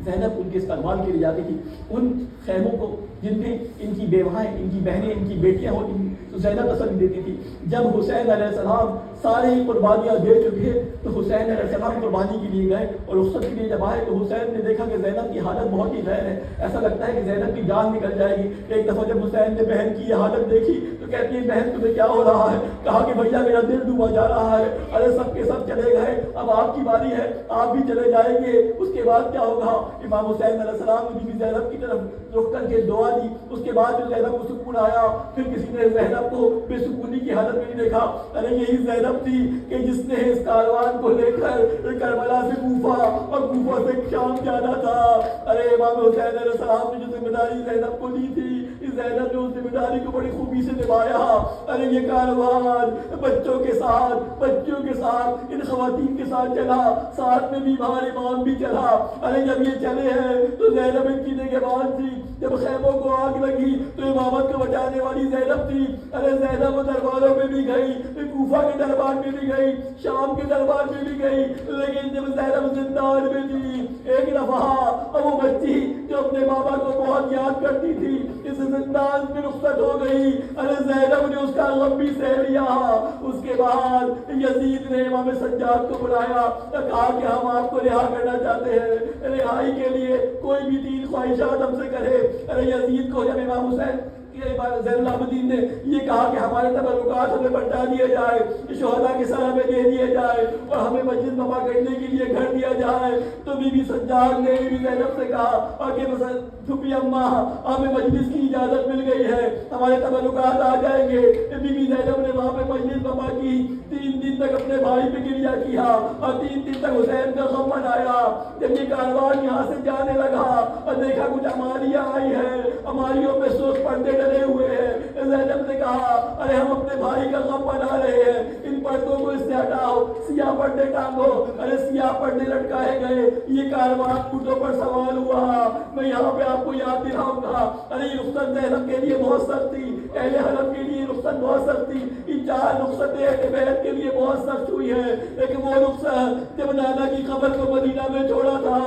زینب ان کے استقبال کے لیے جاتی تھی، ان خیموں کو جن میں ان کی بیوائیں، ان کی بہنیں، ان کی بیٹیاں ہوتی تھیں، تو زینب تسلی دیتی تھی۔ جب حسین علیہ السلام سارے ہی قربانیاں دے چکے تو حسین علیہ السلام قربانی کے لیے گئے، اور رخصت کے لیے جب آئے تو حسین نے دیکھا کہ زینب کی حالت بہت ہی غیر ہے، ایسا لگتا ہے کہ زینب کی جان نکل جائے گی۔ ایک دفعہ جب حسین نے بہن کی یہ حالت دیکھی تو کہتی ہے بہن تمہیں کیا ہو رہا ہے؟ کہا کہ بھیا میرا دل ڈوبا جا رہا ہے۔ ارے سب کے سب چلے گئے، اب آپ کی باری ہے، آپ بھی چلے جائیں گے، اس کے بعد کیا ہوگا؟ امام حسین علیہ السلام نے بی بی زینب کی طرف رخ کر کے دعا دی، اس کے بعد جو زینب کو سکون آیا، پھر کسی نے زینب کو بے سکونی کی حالت میں نہیں دیکھا۔ ارے یہی زینب تھی کہ جس نے اس کاروان کو لے کر کربلا سے کوفہ اور کوفہ سے شام جانا تھا۔ ارے امام حسین علیہ السلام نے جو ذمہ داری زینب کو دی تھی، اس زینب نے اس ذمہ داری کو بڑی خوبی سے نبھایا۔ ارے یہ کاروان بچوں کے ساتھ ان خواتین کے ساتھ چلا، ساتھ میں بیمار امام بھی چلا۔ ارے جب یہ چلے ہیں تو زینب ان کی نگہبان تھی، جب خیموں کو آگ لگی تو امامت کو بچانے والی زینب تھی۔ ارے زینب درباروں میں بھی گئی، کوفہ کے دربار میں بھی گئی، شام کے دربار میں بھی گئی، لیکن جب زینب زندان میں تھی، ایک دفعہ وہ بچی جو اپنے بابا کو بہت یاد کرتی تھی اس زندان میں رخصت ہو گئی۔ ارے زینب نے اس کا غم بھی سہ لیا۔ اس کے بعد یزید نے امام سجاد کو بلایا، کہا کہ ہم آپ کو رہا کرنا چاہتے ہیں، رہائی کے لیے کوئی بھی تین خواہشات ہم سے کرے۔ ارے یزید کو جب امام حسین زین العابدین نے یہ کہا کہ ہمارے تبرکات ہمیں بٹا دیے جائے، شہداء کے سر ہمیں دے دیے جائے اور ہمیں مسجد بپا کرنے کے لیے گھر دیا جائے، تو بی بی سجاد نے بی بی زینب سے کہا کہ پھوپھی اماں ہمیں مجلس کی اجازت مل گئی ہے، ہمارے تبرکات آ جائیں گے۔ بی بی زینب نے وہاں پہ مجلس بپا کی، 3 دن تک اپنے بھائی پہ گریہ کیا اور 3 دن تک حسین کا غم منایا۔ جب یہ کاروان یہاں سے جانے لگا اور دیکھا کچھ اماریاں آئی ہیں، اماریوں پہ سوس پردے ڈلے ہوئے ہیں، زینب نے کہا ارے ہم اپنے بھائی کا غم منا رہے ہیں، ان پردوں کو اس سے ہٹاؤ، سیاہ پردے ٹانگو۔ ارے سیاہ پردے لٹکائے گئے، یہ کاروان اونٹوں پر سوار ہوا۔ میں یہاں پہ آپ کو یاد دلاؤں گا، ارے یہ رخصت زینب کے لیے بہت سخت تھی، اہل حرم کے لیے رخصت بہت سخت تھی، ان 4 رخصتیں اہل بیت کے لیے بہت سخت ہوئی ہے۔ لیکن وہ رخصت جب نانا کی قبر کو مدینہ میں چھوڑا تھا،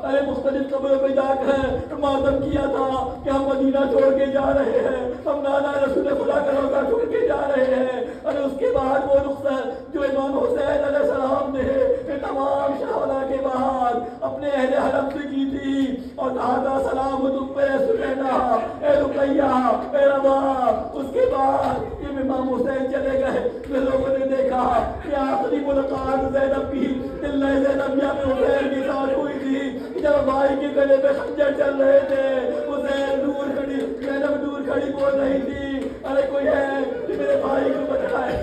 ارے مختلف قبروں پہ جا کر ماتم کیا تھا کہ ہم مدینہ چھوڑ کے جا رہے ہیں، ہم نانا رسول خدا کا روضہ چھوڑ کے جا رہے ہیں۔ اور اس کے بعد وہ رخصت جو امام حسین علیہ السلام نے تمام شہداء کے بعد اپنے اہل حرم سے کی تھی اور کہا تھا سلام تم پہ سلینا، اے رقیہ، اے روا۔ اس کے بعد جب امام حسین چلے گئے تو لوگوں نے دیکھا کہ آخری ملاقات زینب کی دل زینبیہ میں حسین کے ساتھ ہوئی تھی، جب بھائی کے گلے پہ خنجر چل رہے تھے، حسین دور کھڑی، زینب دور کھڑی بول رہی تھی ارے کوئی ہے کہ میرے بھائی کو بچائے.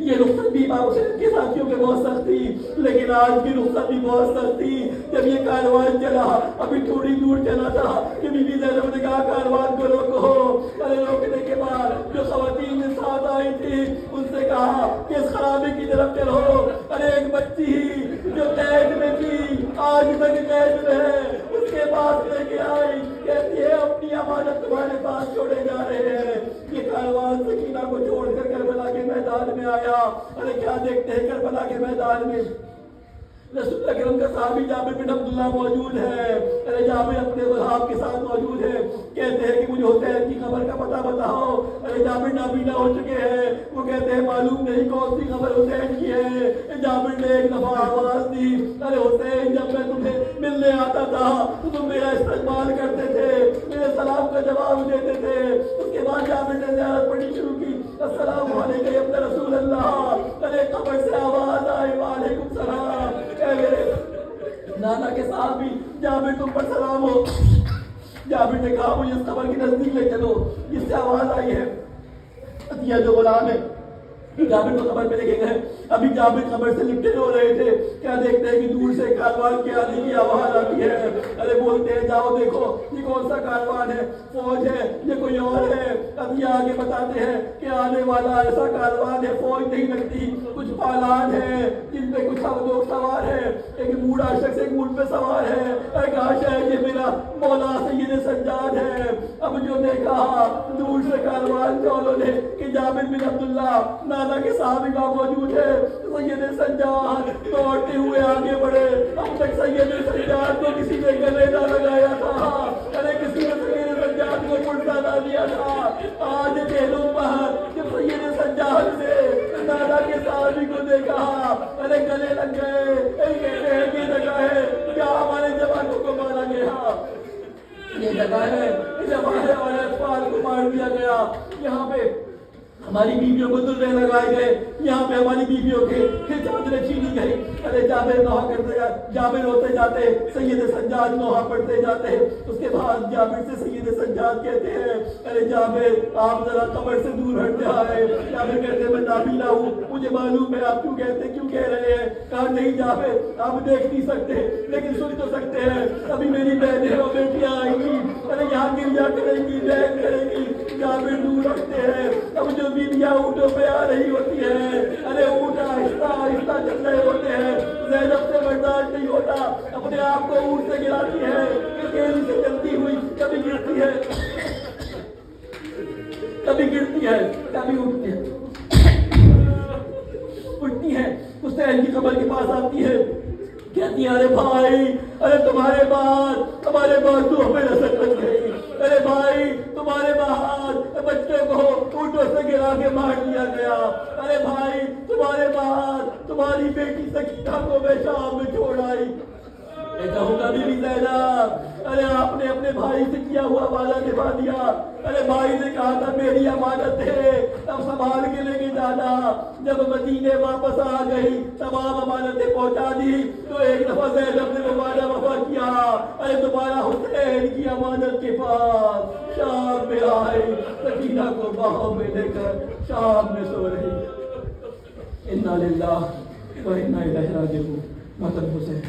یہ رخصت بھی امام حسین کے ساتھیوں کے بہت سخت تھی, لیکن آج کی رخصت بھی بہت سخت تھی. جب یہ کاروان چلا, ابھی تھوڑی دور چلا تھا کہ بی بی زینب نے کہا کاروان کو روکو. ارے روکنے کے بعد جو خواتین نے ساتھ آئی تھی ان سے کہا کہ اس خرابے کی طرف چلو. ارے ایک بچی جو قید میں تھی, آج تک قید میں ہے, اس کے پاس لے کے آئی, کہتی ہے اپنی امانت تمہارے پاس چھوڑے جا رہے ہیں. یہ کاروان سکینہ کو چھوڑ کر کربلا کے میدان میں آیا. ارے کیا دیکھتے ہیں کربلا کے میدان میں رسول اکرم کا صحابی جابر بن عبداللہ موجود ہے. ارے جابر اپنے غلام کے ساتھ موجود ہے. کہتے ہیں کہ مجھے حسین کی خبر کا پتہ بتاؤ. ارے جابر نابینا ہو چکے ہیں. وہ کہتے ہیں معلوم نہیں کون سی خبر حسین کی ہے. جابر نے ایک دفعہ آواز دی, ارے حسین جب میں تمہیں ملنے آتا تھا تو تم میرا استقبال کرتے تھے, میرے سلام کا جواب دیتے تھے. اس کے بعد جابر نے زیارت پڑھنی شروع کی, السلام علیکم یا ابن رسول اللہ. ارے قبر سے آواز آئی, وعلیکم السلام. نانا کے صحابی جابر تم پر سلام ہو. جابر نے کہا مجھے اس قبر کے نزدیک لے چلو جس سے آواز آئی ہے. عطیہ جو غلام ہے جابر کو قبر پہ لے کے گئے. ابھی جابر قبر سے لپٹے ہو رہے تھے, کیا دیکھتے ہیں کہ دور سے کاروان کے آنے کی آواز آتی ہے. ارے بولتے ہیں جاؤ دیکھو یہ کون سا کاروان ہے, فوج ہے, یہ کوئی اور ہے. اب یہ آگے بتاتے ہیں کہ آنے والا ایسا کاروان ہے, فوج نہیں لگتی, کچھ پالان ہے جن پہ کچھ لوگ سوار ہے. ایک بوڑھا شخص ایک اونٹ پہ سوار ہے. ارے کہا شاید یہ میرا مولا سید سجاد ہے. اب جو دیکھا دور سے کاروان والوں نے کہ جابر بن عبداللہ نانا کے صحابی کا موجود ہے. سید سجاد دوڑتے ہوئے آگے بڑھے. اب تک سید سجاد کو کسی نے گلے نہ لگایا تھا, ارے کسی نے سید سجاد کو پلٹا نہ دیا تھا. آج پہلو پر جب سید سجاد سے نانا کے صحابی کو دیکھا, ارے گلے لگ گئے. کہتے ہیں کہ جگہ ہے کیا ہمارے جوانوں کو مارا گیا, یہ جگہ ہے جب ہمارے اطفال کو مار دیا گیا. یہاں پہ ہماری بیویوں کو دلہے لگائے گئے, یہاں پہ ہماری بیویوں کے چادریں چھینی گئی. ارے جابر نوحہ کرتے جابر ہوتے جاتے, سید سجاد نوحہ پڑھتے جاتے. اس کے بعد جابر سے سید سجاد کہتے ہیں ارے جابر آپ ذرا قبر سے دور ہٹ جائے. جابر کہتے ہیں میں نابینا ہوں, مجھے معلوم ہے آپ کیوں کہہ رہے ہیں. کہا نہیں جابر آپ دیکھ نہیں سکتے لیکن سن تو سکتے ہیں. ابھی میری بہنیں اور بیٹیاں آئیں گی, ارے یہاں گریا کریں گی, بہن کریں گی. جابر دور رکھتے ہیں. اب جو بیویاں اونٹوں پہ آ رہی ہوتی ہے, ارے اونٹ آہستہ آہستہ چل رہے ہوتے ہیں. زینب سے برداشت نہیں ہوتا, اپنے آپ کو اونٹ سے گراتی ہے کہ تیزی سے چلتی ہوئی کبھی گرتی ہے کبھی گرتی ہے کبھی اٹھتی ہے حسین کی قبر کے پاس آتی ہے. کہتی ہے ارے بھائی, ارے تمہارے بعد تو ہمیں رسک لگ گئی. ارے بھائی تمہارے بعد بچے کو اونٹوں سے گرا کے مار دیا گیا. ارے بھائی تمہارے بعد تمہاری بیٹی سکینہ کو میں شام میں چھوڑ آئی. کہوں گا بی بی زینب, ارے آپ نے اپنے بھائی سے کیا ہوا وعدہ نبھا دیا. ارے بھائی نے کہا تھا میری امانت ہے, اب سنبھال کے لے کے جانا. جب مدینے واپس آ گئی تمام امانتیں پہنچا دی تو ایک دفعہ زینب نے وعدہ وفا کیا. ارے تمہارا حسین کی امانت کے پاس شام میں آئی, سکینہ کو باہوں میں لے کر شام میں سو رہی. انا للہ و انا الیہ راجعون. مطلب حسین